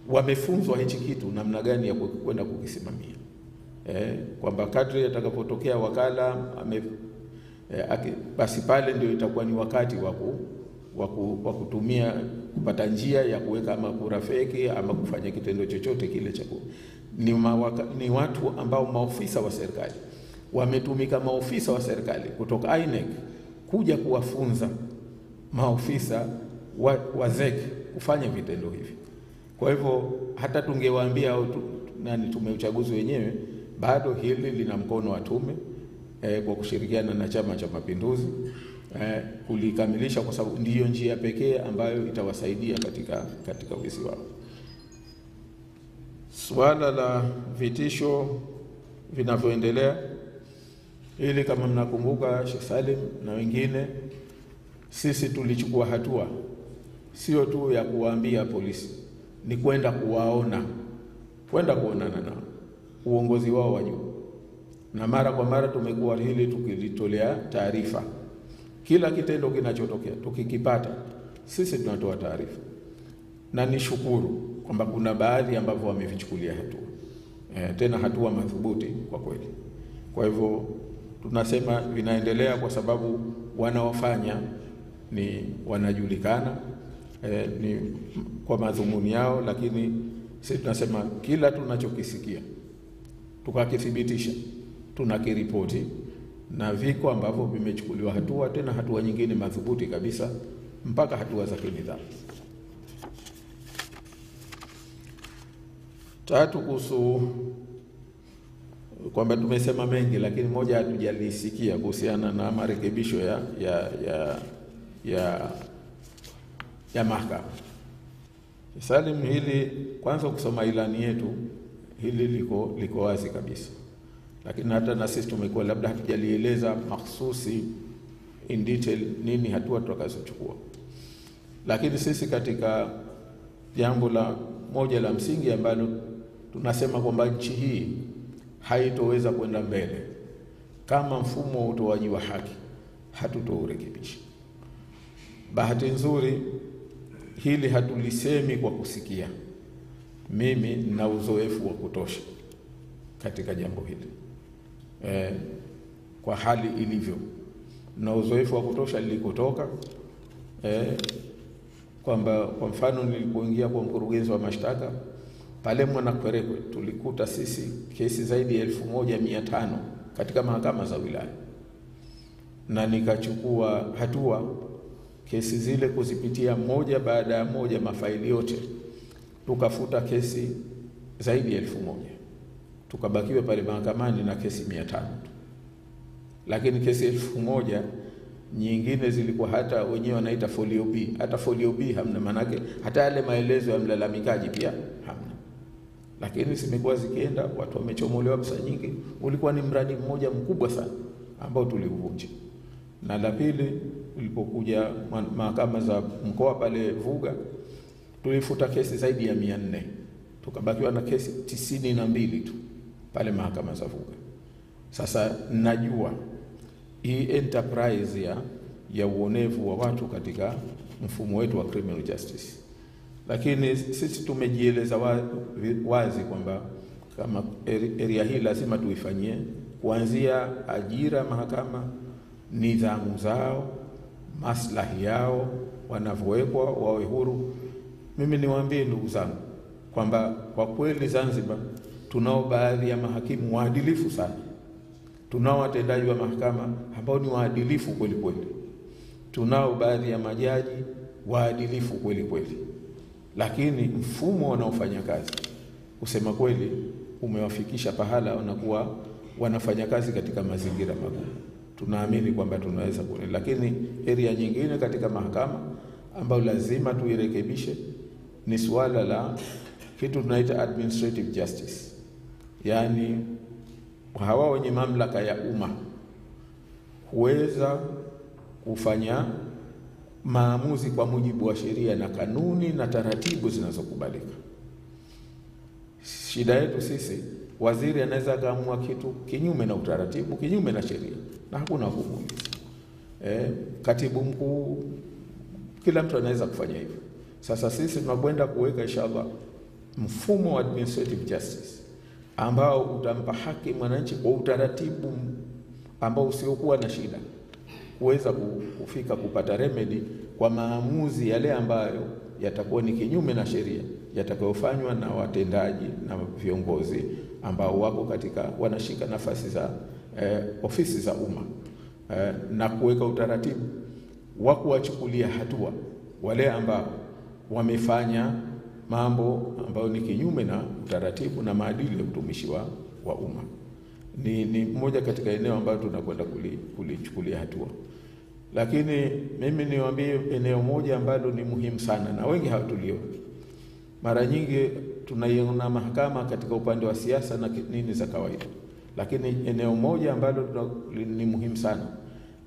wamefunzwa hichi kitu namna gani ya kwenda kukisimamia, kwamba kadri atakapotokea wakala basi pale ndio itakuwa ni wakati wa kutumia kupata njia ya kuweka ama kura feki ama kufanya kitendo chochote kile cha ni watu ambao maofisa wa serikali wametumika, maofisa wa serikali kutoka INEC kuja kuwafunza maofisa wa ZEC kufanya vitendo hivi. Kwa hivyo hata tungewaambia au tume uchaguzi wenyewe, bado hili lina mkono wa tume kwa kushirikiana na Chama cha Mapinduzi kulikamilisha, kwa sababu ndiyo njia pekee ambayo itawasaidia katika wizi wao. Swala la vitisho vinavyoendelea, ili kama mnakumbuka Sheikh Salim na wengine, sisi tulichukua hatua sio tu ya kuwaambia polisi, ni kwenda kuonana nao, uongozi wao wa juu, na mara kwa mara tumekuwa hili tukilitolea taarifa. Kila kitendo kinachotokea tukikipata sisi tunatoa taarifa, na nishukuru kwamba kuna baadhi ambavyo wamevichukulia hatua tena hatua madhubuti kwa kweli. Kwa hivyo tunasema vinaendelea kwa sababu wanaofanya ni wanajulikana ni kwa madhumuni yao, lakini sisi tunasema kila tunachokisikia tukakithibitisha tunakiripoti, na viko ambavyo vimechukuliwa hatua, tena hatua nyingine madhubuti kabisa mpaka hatua za kinidhamu. Tatu, kuhusu kwamba tumesema mengi lakini moja hatujalisikia kuhusiana na marekebisho ya mahakama. Salim, hili kwanza kusoma ilani yetu hili liko wazi kabisa, lakini hata na sisi tumekuwa labda hatujalieleza mahsusi in detail nini hatua tutakazochukua. Lakini sisi katika jambo moja la msingi ambalo tunasema kwamba nchi hii haitoweza kwenda mbele kama mfumo wa utoaji wa haki hatutourekebisha. Bahati nzuri hili hatulisemi kwa kusikia. Mimi nina uzoefu wa kutosha katika jambo hili. Kwa hali ilivyo, na uzoefu wa kutosha nilikotoka, kwamba kwa mfano nilipoingia kwa mkurugenzi wa mashtaka pale Mwanakwerekwe, tulikuta sisi kesi zaidi ya 1500 katika mahakama za wilaya, na nikachukua hatua kesi zile kuzipitia moja baada ya moja, mafaili yote, tukafuta kesi zaidi ya 1000, tukabakiwa pale mahakamani na kesi 500. Lakini kesi 1000 nyingine zilikuwa hata wenyewe wanaita folio B, hata folio B hamna, manake hata yale maelezo ya mlalamikaji pia hamna. Lakini zimekuwa zikienda, watu wamechomolewa pesa nyingi. Ulikuwa ni mradi mmoja mkubwa sana ambao tuliuvunja. Na la pili, ulipokuja mahakama za mkoa pale Vuga, tulifuta kesi zaidi ya 400, tukabakiwa na kesi 92 tu pale mahakama za Vuga. Sasa najua hii enterprise ya uonevu wa watu katika mfumo wetu wa criminal justice, lakini sisi tumejieleza wazi kwamba kama area hii lazima tuifanyie, kuanzia ajira mahakama, nidhamu zao, maslahi yao, wanavyowekwa wawe huru. Mimi niwaambie ndugu zangu kwamba kwa kweli Zanzibar tunao baadhi ya mahakimu waadilifu sana, tunao watendaji wa mahakama ambao ni waadilifu kweli kweli, tunao baadhi ya majaji waadilifu kweli kweli, lakini mfumo wanaofanya kazi kusema kweli umewafikisha pahala wanakuwa wanafanya kazi katika mazingira magumu. Tunaamini kwamba tunaweza kuona, lakini area nyingine katika mahakama ambayo lazima tuirekebishe ni swala la kitu tunaita administrative justice, yani hawa wenye mamlaka ya umma huweza kufanya maamuzi kwa mujibu wa sheria na kanuni na taratibu zinazokubalika. Shida yetu sisi, waziri anaweza kaamua kitu kinyume na utaratibu, kinyume na sheria, na hakuna kumuuliza. Katibu mkuu, kila mtu anaweza kufanya hivyo. Sasa sisi tunakwenda kuweka inshallah mfumo wa administrative justice ambao utampa haki mwananchi kwa utaratibu ambao usiokuwa na shida kuweza kufika kupata remedy kwa maamuzi yale ambayo yatakuwa ni kinyume na sheria, yatakayofanywa na watendaji na viongozi ambao wako katika wanashika nafasi za ofisi za umma, na kuweka utaratibu wa kuwachukulia hatua wale ambao wamefanya mambo ambayo ni kinyume na utaratibu na maadili ya utumishi wa umma. Ni moja katika eneo ambalo tunakwenda kulichukulia hatua. Lakini mimi niwaambie eneo moja ambalo ni muhimu sana na wengi hawatulioni. Mara nyingi tunaiona mahakama katika upande wa siasa na nini za kawaida, lakini eneo moja ambalo ni muhimu sana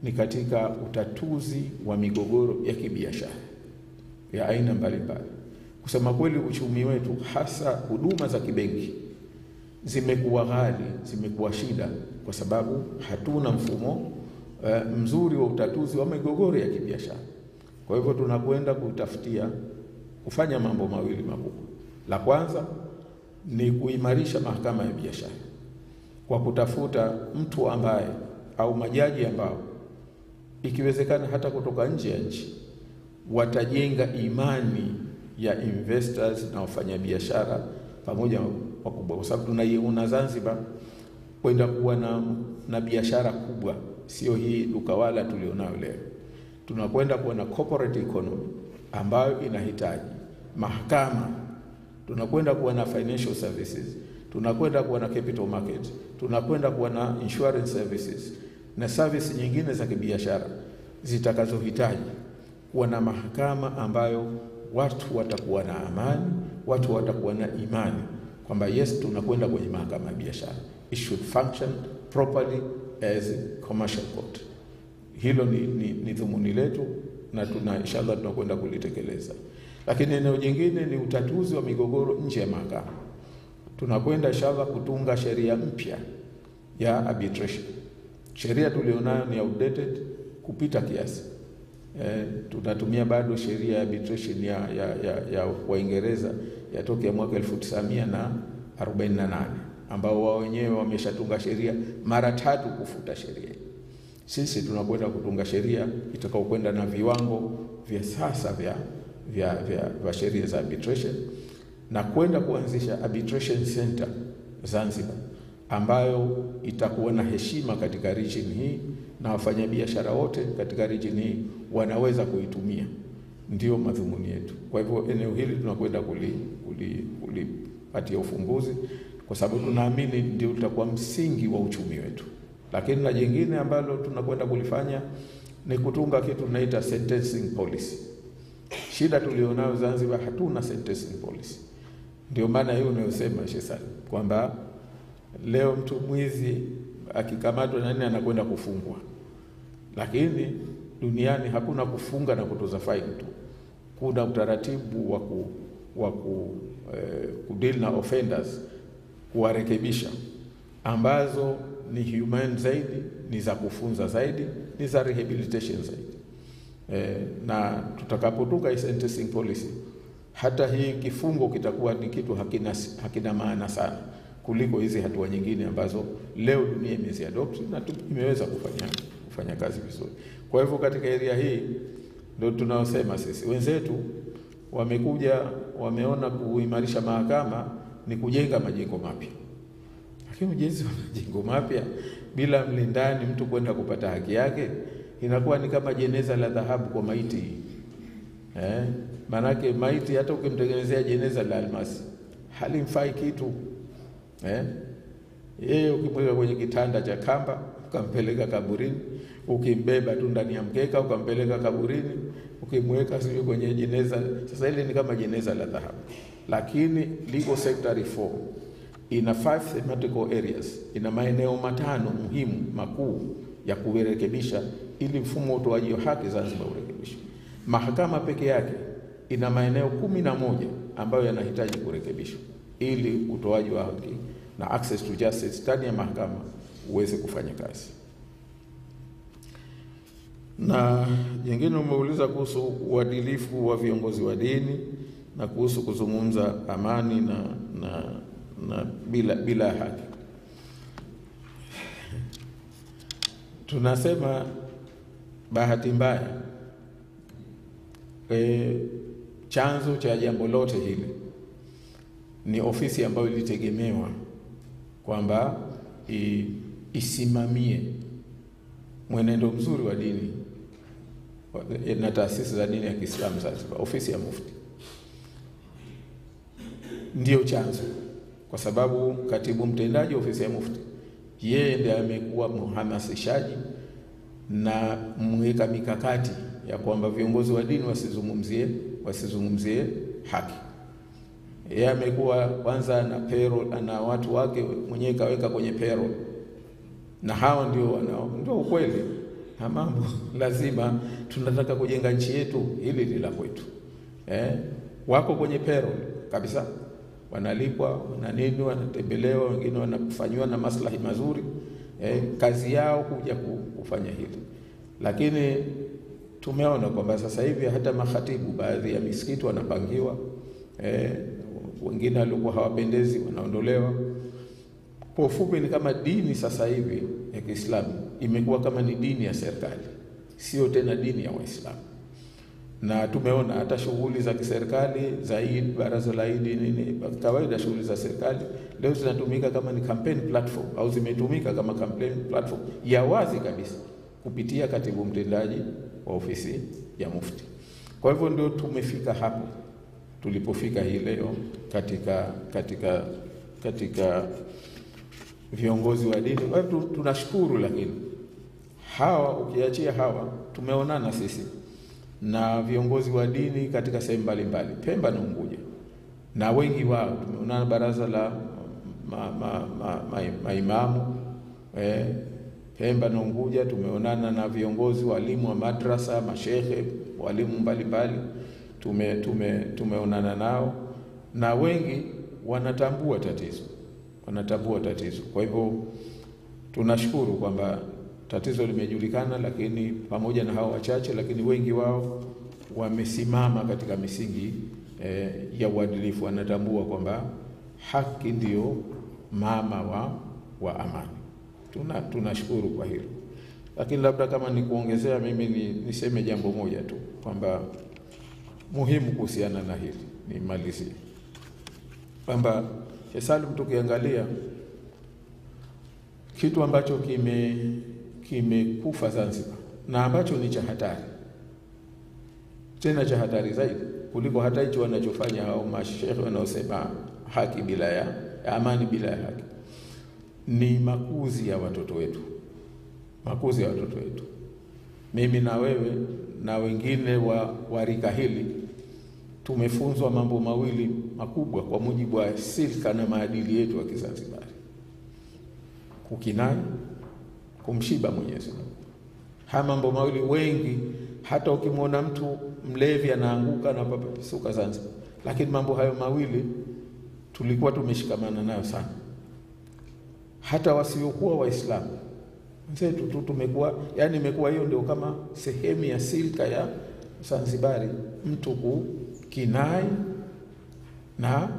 ni katika utatuzi wa migogoro ya kibiashara ya aina mbalimbali. Kusema kweli, uchumi wetu hasa huduma za kibenki zimekuwa ghali, zimekuwa shida kwa sababu hatuna mfumo mzuri wa utatuzi wa migogoro ya kibiashara. Kwa hivyo tunakwenda kufanya mambo mawili makubwa. La kwanza ni kuimarisha mahakama ya biashara kwa kutafuta mtu ambaye au majaji ambao ikiwezekana hata kutoka nje ya nchi watajenga imani ya investors na wafanyabiashara pamoja wakubwa, kwa sababu tunaiona Zanzibar kwenda kuwa na biashara kubwa, sio hii dukawala tulionayo leo. Tunakwenda kuwa na corporate economy ambayo inahitaji mahakama, tunakwenda kuwa na financial services, tunakwenda kuwa na capital market, tunakwenda kuwa na insurance services na service nyingine za kibiashara zitakazohitaji kuwa na mahakama ambayo watu watakuwa na amani, watu watakuwa na imani kwamba yes, tunakwenda kwenye mahakama ya biashara. It should function properly as a commercial court. Hilo ni dhumuni letu na inshallah tunakwenda kulitekeleza. Lakini eneo jingine ni utatuzi wa migogoro nje ya mahakama. Tunakwenda inshallah kutunga sheria mpya ya arbitration. Sheria tulionayo ni outdated kupita kiasi. Tunatumia bado sheria ya arbitration ya Waingereza yatokea mwaka 1948 ambao wao wenyewe wameshatunga sheria mara 3 kufuta sheria. Sisi tunakwenda kutunga sheria itakayokwenda na viwango vya sasa vya sheria za arbitration na kwenda kuanzisha arbitration center Zanzibar ambayo itakuwa na heshima katika region hii na wafanyabiashara wote katika region hii wanaweza kuitumia. Ndio madhumuni yetu. Kwa hivyo eneo hili tunakwenda kulipatia ufumbuzi kwa sababu tunaamini ndio utakuwa msingi wa uchumi wetu. Lakini na jingine ambalo tunakwenda kulifanya ni kutunga kitu tunaita sentencing policy. Shida tulionayo Zanzibar, hatuna sentencing policy. Ndio maana hiyo unayosema Sheikh kwamba leo mtu mwizi akikamatwa na nini anakwenda kufungwa. Lakini duniani hakuna kufunga na kutoza faini tu. Kuna utaratibu wa kudeal na offenders, kuwarekebisha, ambazo ni humane zaidi, ni za kufunza zaidi, ni za rehabilitation zaidi. Na tutakapotunga sentencing policy, hata hii kifungo kitakuwa ni kitu hakina maana sana kuliko hizi hatua nyingine ambazo leo dunia imeziadopt na imeweza kufanya kazi vizuri. Kwa hivyo katika area hii ndio tunaosema sisi wenzetu wamekuja wameona kuimarisha mahakama ni kujenga majengo mapya. Lakini ujenzi wa majengo mapya bila mlindani mtu kwenda kupata haki yake inakuwa ni kama jeneza la dhahabu kwa maiti. Manake maiti hata ukimtengenezea jeneza la almasi halimfai kitu. Yeye ukimweka kwenye kitanda cha kamba ukampeleka kaburini, ukimbeba tu ndani ya mkeka ukampeleka kaburini, ukimweka sio kwenye jeneza, sasa ile ni kama jeneza la dhahabu. Lakini legal sector reform ina 5 thematical areas, ina maeneo 5 muhimu makuu ya kurekebisha ili mfumo wa utoaji wa haki Zanzibar urekebishwe. Mahakama peke yake ina maeneo 11 ambayo yanahitaji kurekebishwa ili utoaji wa haki na access to justice ndani ya mahakama uweze kufanya kazi. Na jingine umeuliza kuhusu uadilifu wa viongozi wa dini na kuhusu kuzungumza amani na bila haki. Tunasema bahati mbaya chanzo cha jambo lote hili ni ofisi ambayo ilitegemewa kwamba isimamie mwenendo mzuri wa dini na taasisi za dini ya Kiislamu. Sasa ofisi ya Mufti ndio chanzo, kwa sababu katibu mtendaji wa ofisi ya Mufti yeye ndiye amekuwa mhamasishaji na mweka mikakati ya kwamba viongozi wa dini wasizungumzie haki. Yeye amekuwa kwanza na payroll, na watu wake mwenyewe kaweka kwenye payroll, na hao ndio ukweli na mambo. Lazima tunataka kujenga nchi yetu, hili ni la kwetu. Wako kwenye payroll kabisa, wanalipwa na nini, wanatembelewa, wengine wanafanywa na maslahi mazuri. Kazi yao kuja kufanya hili. Lakini tumeona kwamba sasa hivi hata makhatibu baadhi ya misikiti wanapangiwa, wengine walikuwa hawapendezi wanaondolewa. Kwa ufupi ni kama dini sasa hivi ya Kiislamu imekuwa kama ni dini ya serikali, sio tena dini ya Waislamu. Na tumeona hata shughuli za kiserikali za Eid, baraza la Eid nini, kawaida shughuli za serikali leo zinatumika kama ni campaign platform, au zimetumika kama campaign platform ya wazi kabisa kupitia katibu mtendaji wa ofisi ya Mufti. Kwa hivyo ndio tumefika hapo tulipofika hii leo katika viongozi wa dini. Kwa hivyo tunashukuru, lakini hawa ukiachia hawa tumeonana sisi na viongozi wa dini katika sehemu mbalimbali Pemba na Unguja, na wengi wao tumeonana baraza la maimamu Pemba na Unguja. Tumeonana na viongozi walimu wa madrasa, mashehe, walimu mbalimbali tumeonana nao, na wengi wanatambua tatizo. Kwa hivyo tunashukuru kwamba tatizo limejulikana, lakini pamoja na hao wachache, lakini wengi wao wamesimama katika misingi ya uadilifu. Wanatambua kwamba haki ndio mama wa amani. Tunashukuru kwa hilo. Lakini labda kama ni kuongezea, mimi niseme jambo moja tu kwamba muhimu kuhusiana na hili, nimalizie kwamba Salim, tukiangalia kitu ambacho kimekufa Zanzibar na ambacho ni cha hatari, tena cha hatari zaidi kuliko hata hicho wanachofanya hao mashehe wanaosema haki bila ya amani bila ya haki, ni makuzi ya watoto wetu. Mimi na wewe na wengine wa rika hili tumefunzwa mambo mawili makubwa kwa mujibu wa silka na maadili yetu ya Kizanzibari: kukinai, kumshiba Mwenyezi Mungu. Haya mambo mawili, wengi hata ukimwona mtu mlevi anaanguka na papasuka Zanzibar, lakini mambo hayo mawili tulikuwa tumeshikamana nayo sana. Hata wasiokuwa Waislamu wenzetu tumekuwa, yani imekuwa hiyo ndio kama sehemu ya silka ya Zanzibari, mtu kukinai na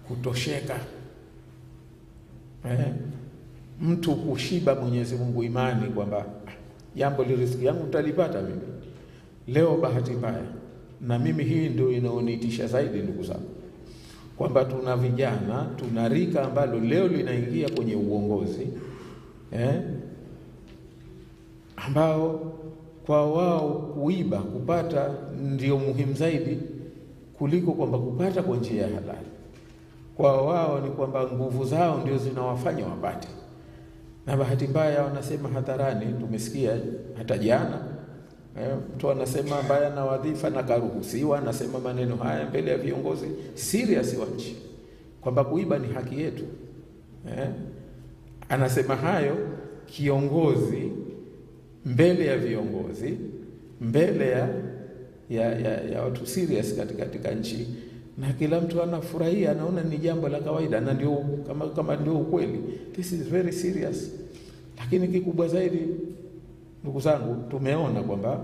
kutosheka, mtu kushiba Mwenyezi Mungu imani kwamba jambo li riziki yangu nitalipata mimi leo. Bahati mbaya, na mimi hii ndio inaonitisha zaidi ndugu zangu, kwamba tuna vijana, tuna rika ambalo leo linaingia kwenye uongozi ambao kwa wao kuiba, kupata ndio muhimu zaidi kuliko kwamba kupata kwa njia ya halali. Kwa wao ni kwamba nguvu zao ndio zinawafanya wapate, na bahati mbaya wanasema hadharani. Tumesikia hata jana mtu anasema mbaya na wadhifa na karuhusiwa, anasema maneno haya mbele ya viongozi serious wa nchi kwamba kuiba ni haki yetu. Anasema hayo kiongozi mbele ya viongozi, mbele ya watu serious katika nchi, na kila mtu anafurahia, anaona ni jambo la kawaida, na ndio kama ndio ukweli. This is very serious. Lakini kikubwa zaidi ndugu zangu, tumeona kwamba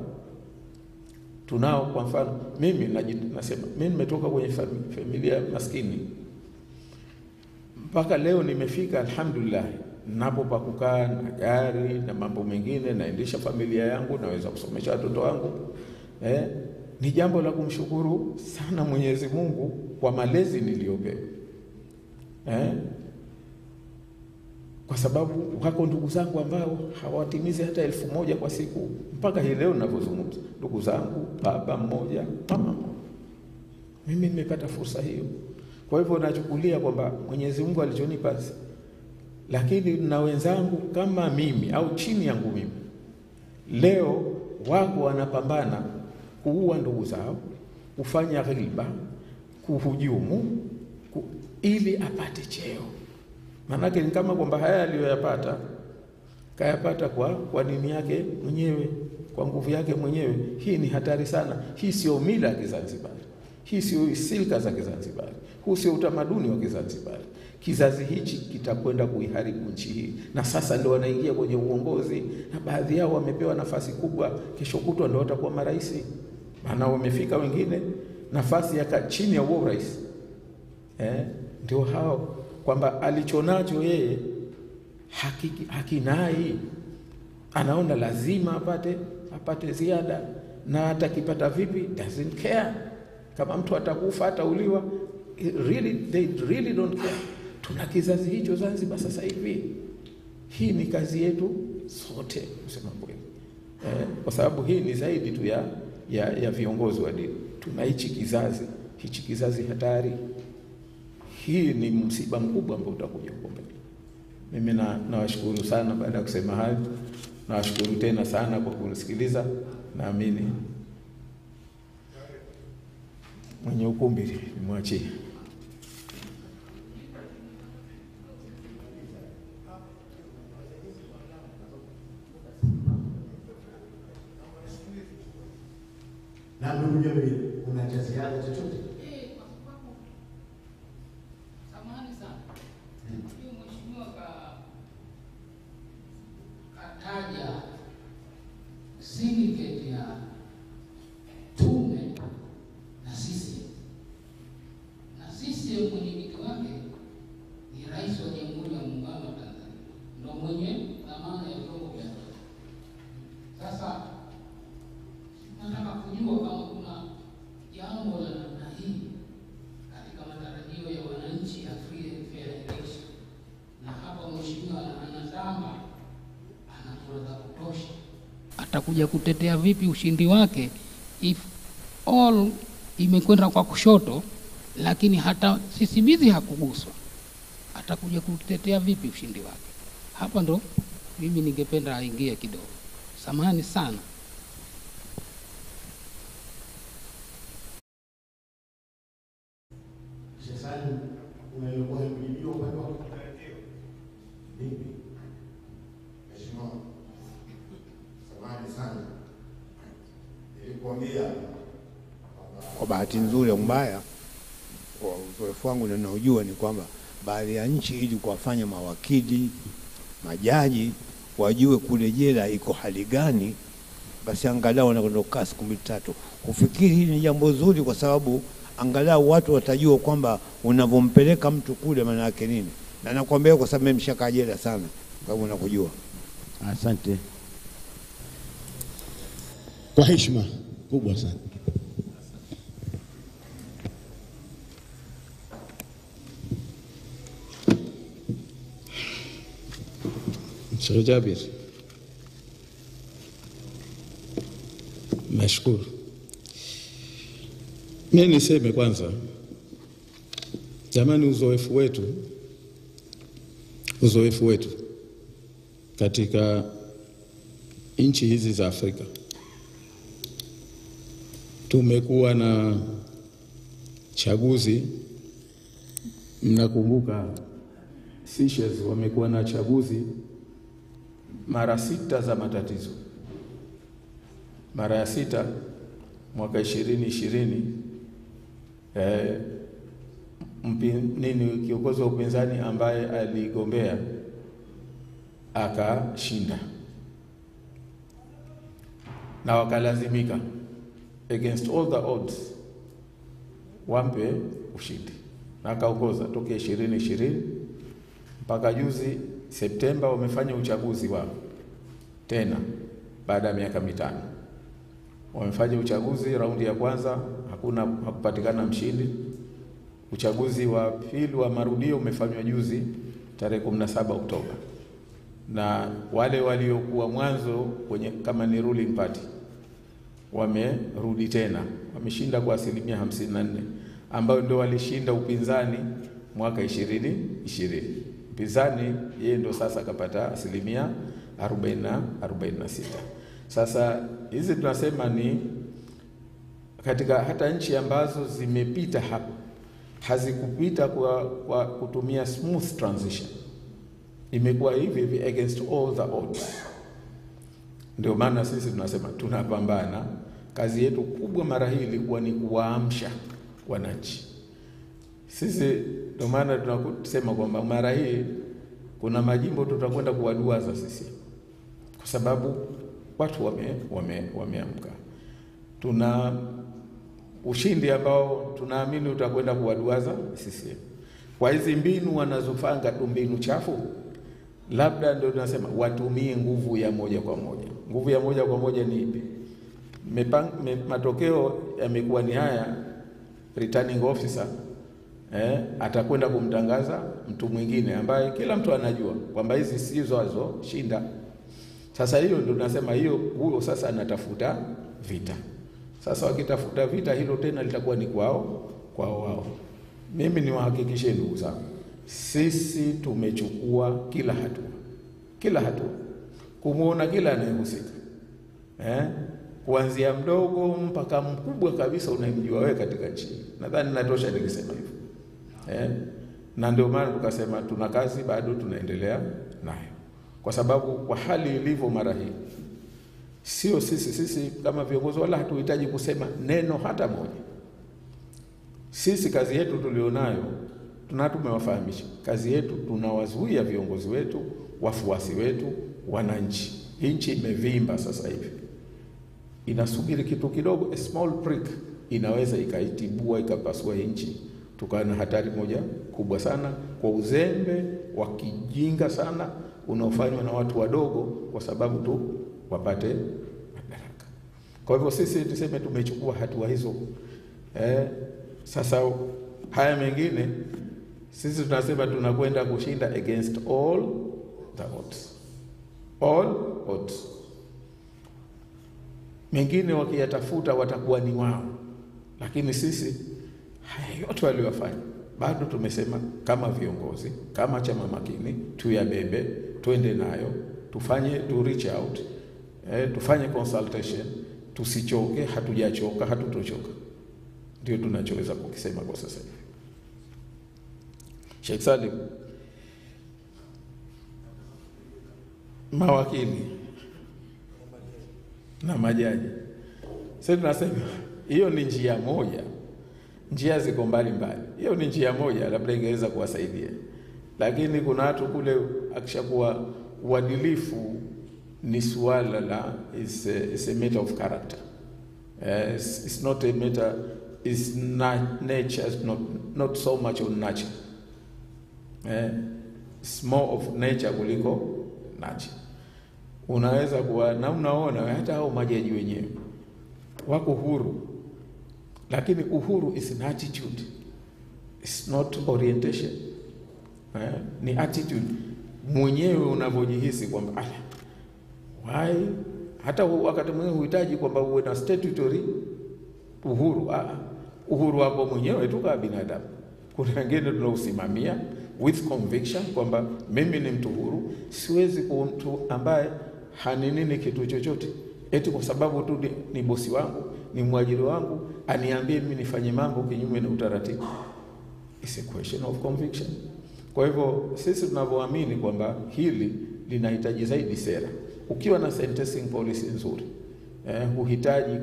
tunao, kwa mfano mimi nasema mimi nimetoka kwenye familia maskini, mpaka leo nimefika alhamdulillah, napo pa kukaa na gari na mambo mengine, naendesha familia yangu, naweza kusomesha watoto wangu. ni jambo la kumshukuru sana Mwenyezi Mungu kwa malezi niliyopewa. Kwa sababu wako ndugu zangu ambao hawatimizi hata 1000 kwa siku mpaka hii leo ninavyozungumza. Ndugu zangu, baba mmoja, mama mmoja. Mimi nimepata fursa hiyo. Kwa hivyo nachukulia kwamba Mwenyezi Mungu alichonipa, lakini na wenzangu kama mimi au chini yangu mimi leo wako wanapambana kuua ndugu zao, kufanya ghiba, kuhujumu, ili apate cheo. Manake ni kama kwamba haya aliyoyapata kayapata kwa dini yake mwenyewe, kwa nguvu yake mwenyewe. Hii ni hatari sana. Hii sio mila ya Kizanzibari, hii sio silka za Kizanzibari, huu sio utamaduni wa Kizanzibari. Kizazi hichi kitakwenda kuiharibu nchi hii, na sasa ndio wanaingia kwenye uongozi, na baadhi yao wamepewa nafasi kubwa, kesho kutwa ndio watakuwa marais. Maana wamefika wengine nafasi ya chini ya huo rais. Ndio hao kwamba alichonacho yeye hakinai, anaona lazima apate ziada, na atakipata vipi doesn't care. Kama mtu atakufa atauliwa, they really don't care. Tuna kizazi hicho Zanzibar sasa hivi. Hii ni kazi yetu sote kusema kweli, kwa sababu hii ni zaidi tu ya viongozi wa dini. Tuna hichi kizazi hatari. Hii ni msiba mkubwa ambao utakuja huko mbele. Mimi nawashukuru sana. Baada ya kusema hayo, nawashukuru tena sana kwa kunisikiliza. Naamini mwenye ukumbi nimwachie. Na ndugu Jabir, kuna cha ziada chochote? Samahani sana. Huyu mheshimiwa kataja syndicate ya tume na sisi. Na sisi mwenyekiti wake ni Rais wa Jamhuri ya Muungano wa Tanzania. Ndio mwenye dhamana ya vyombo vya dola. Sasa nataka kujua kama kuna jambo la namna hii katika matarajio ya wananchi ya free and fair election, na hapa mheshimiwa anatamba ana za kutosha. Atakuja kutetea vipi ushindi wake if all imekwenda kwa kushoto, lakini hata sisibizi hakuguswa? Atakuja kutetea vipi ushindi wake? Hapa ndo mimi ningependa aingie kidogo. Samahani sana. Sasa unayokuwa kujibiwa upande wako. Vipi? Mheshimiwa, samahani sana. Nilikwambia kwa bahati nzuri au mbaya, kwa uzoefu wangu na ninaojua, ni kwamba baadhi ya nchi ili kuwafanya mawakili, majaji wajue kule jela iko hali gani, basi angalau wanaondoka siku 2-3. Kufikiri hili ni jambo zuri, kwa sababu angalau watu watajua kwamba unavompeleka mtu kule maana yake nini. Na nakwambia kwa sababu mimi mshaka jela sana, kwa sababu nakujua. Asante. Kwa heshima kubwa sana. Sheikh Jabir, nashukuru. Mimi niseme kwanza, jamani, uzoefu wetu katika nchi hizi za Afrika, tumekuwa na chaguzi. Mnakumbuka Seychelles wamekuwa na chaguzi mara 6 za matatizo. Mara ya 6 mwaka 2020 kiongozi wa upinzani ambaye aligombea akashinda, na wakalazimika against all the odds wampe ushindi, na akaongoza tokea 2020 mpaka juzi Septemba wamefanya uchaguzi wao tena baada ya miaka 5. wamefanya uchaguzi raundi ya kwanza, hakupatikana mshindi. Uchaguzi wa pili wa marudio umefanywa juzi tarehe 17 Oktoba, na wale waliokuwa mwanzo kwenye kama ni ruling party wamerudi tena, wameshinda kwa 54%, ambao ndio walishinda upinzani mwaka 2020. Upinzani yeye ndio sasa kapata 46%. Sasa hizi tunasema ni katika hata nchi ambazo zimepita hapa hazikupita kwa kutumia smooth transition, imekuwa hivi against all the odds. Ndio maana sisi tunasema tunapambana. Kazi yetu kubwa mara hii ilikuwa ni kuwaamsha wananchi. Sisi ndio maana tunasema kwamba mara hii kuna majimbo tutakwenda kuwaduaza sisi, kwa sababu watu wameamka. Tuna ushindi ambao tunaamini utakwenda kuwaduaza sisi. Kwa hizi mbinu wanazofanga tu, mbinu chafu, labda ndio tunasema watumie nguvu ya moja kwa moja. Nguvu ya moja kwa moja ni ipi? Matokeo yamekuwa ni haya, returning officer atakwenda kumtangaza mtu mwingine ambaye kila mtu anajua kwamba hizi sizo shinda. Sasa hiyo ndio tunasema huyo sasa anatafuta vita. Sasa wakitafuta vita, hilo tena litakuwa ni kwao wao. Mimi niwahakikishie ndugu zangu, sisi tumechukua kila hatua kumuona kila anayehusika, kuanzia mdogo mpaka mkubwa kabisa unayemjua wewe katika nchi. Nadhani natosha nikisema hivyo. Na ndio maana tukasema tuna kazi bado tunaendelea nayo, kwa sababu kwa hali ilivyo mara hii, sio sisi kama viongozi wala hatuhitaji kusema neno hata moja. Sisi kazi yetu tulionayo tumewafahamisha. Kazi yetu tunawazuia viongozi wetu, wafuasi wetu, wananchi. Nchi imevimba sasa hivi, inasubiri kitu kidogo, a small prick inaweza ikaitibua ikapasua nchi. Tukawa na hatari moja kubwa sana kwa uzembe wa kijinga sana unaofanywa na watu wadogo kwa sababu tu wapate madaraka. Kwa hivyo sisi tuseme tumechukua hatua hizo. Sasa haya mengine sisi tunasema tunakwenda kushinda against all the odds. All odds. Mengine wakiyatafuta watakuwa ni wao, lakini sisi haya yote waliofanya bado tumesema kama viongozi, kama chama makini, tuyabebe, twende nayo, tu reach out, tufanye consultation, tusichoke, hatujachoka, hatutochoka. Ndio tunachoweza kukisema kwa sasa hivi. Sheikh Salim, mawakili na majaji, sasa tunasema hiyo ni njia moja. Njia ziko mbali. Hiyo ni njia moja, labda ingeweza kuwasaidia. Lakini kuna watu kule akishakuwa uadilifu ni suala la is a matter of character. It's not a matter, is nature, not so much on nature. It's more of nature kuliko nature. Unaweza kuwa na unaona hata hao majaji wenyewe wako huru, lakini uhuru is an attitude, it's not orientation. Ni attitude mwenyewe unavyojihisi kwamba why, hata wakati mwingine huhitaji kwamba uwe na statutory uhuru. Uhuru wako mwenyewe tu kama binadamu. Kuna wengine tunausimamia with conviction kwamba mimi ni mtu huru, siwezi kuwa mtu ambaye haninini kitu chochote eti kwa sababu tu ni bosi wangu, ni mwajiri wangu, aniambie mimi nifanye mambo kinyume na utaratibu. It's a question of conviction. Kwa hivyo sisi tunavyoamini kwamba hili linahitaji zaidi sera. Ukiwa na sentencing policy nzuri, huhitaji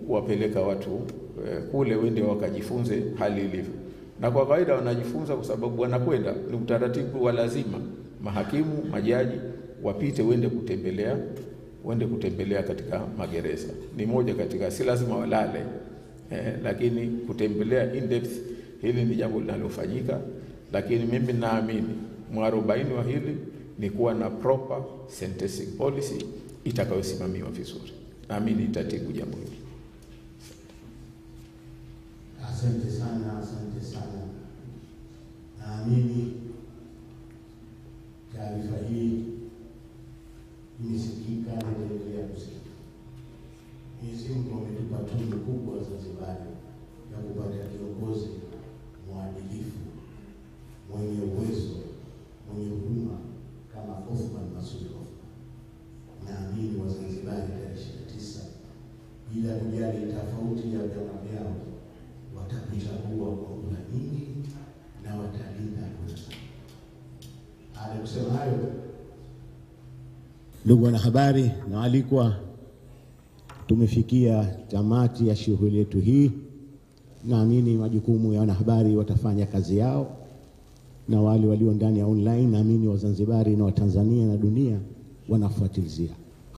kuwapeleka watu kule wende wakajifunze hali ilivyo. Na kwa kawaida wanajifunza kwa sababu wanakwenda, ni utaratibu wa lazima. Mahakimu, majaji wapite wende kutembelea katika magereza. Ni moja katika, si lazima walale, lakini kutembelea in depth, hili ni jambo linalofanyika. Lakini mimi naamini mwarobaini wa hili ni kuwa na proper sentencing policy itakayosimamiwa vizuri. naamini itatibu jambo hili. Asante sana, asante sana. Naamini taarifa hii imesikika na itaendelea kusikika. Mwenyezi Mungu ametupa tunu kubwa Zanzibar ya kupata kiongozi mwadilifu, mwenye uwezo, mwenye huruma kama Othman Masoud Othman. Naamini Wazanzibari tarehe 29 bila kujali tofauti ya vyama vyao watakuchagua kwa kura nyingi na watalinda kura zao. Baada kusema hayo, ndugu wanahabari na walikuwa, tumefikia tamati ya shughuli yetu hii. Naamini majukumu ya wanahabari watafanya kazi yao, na wale walio ndani ya online naamini Wazanzibari na Watanzania na dunia wanafuatilizia.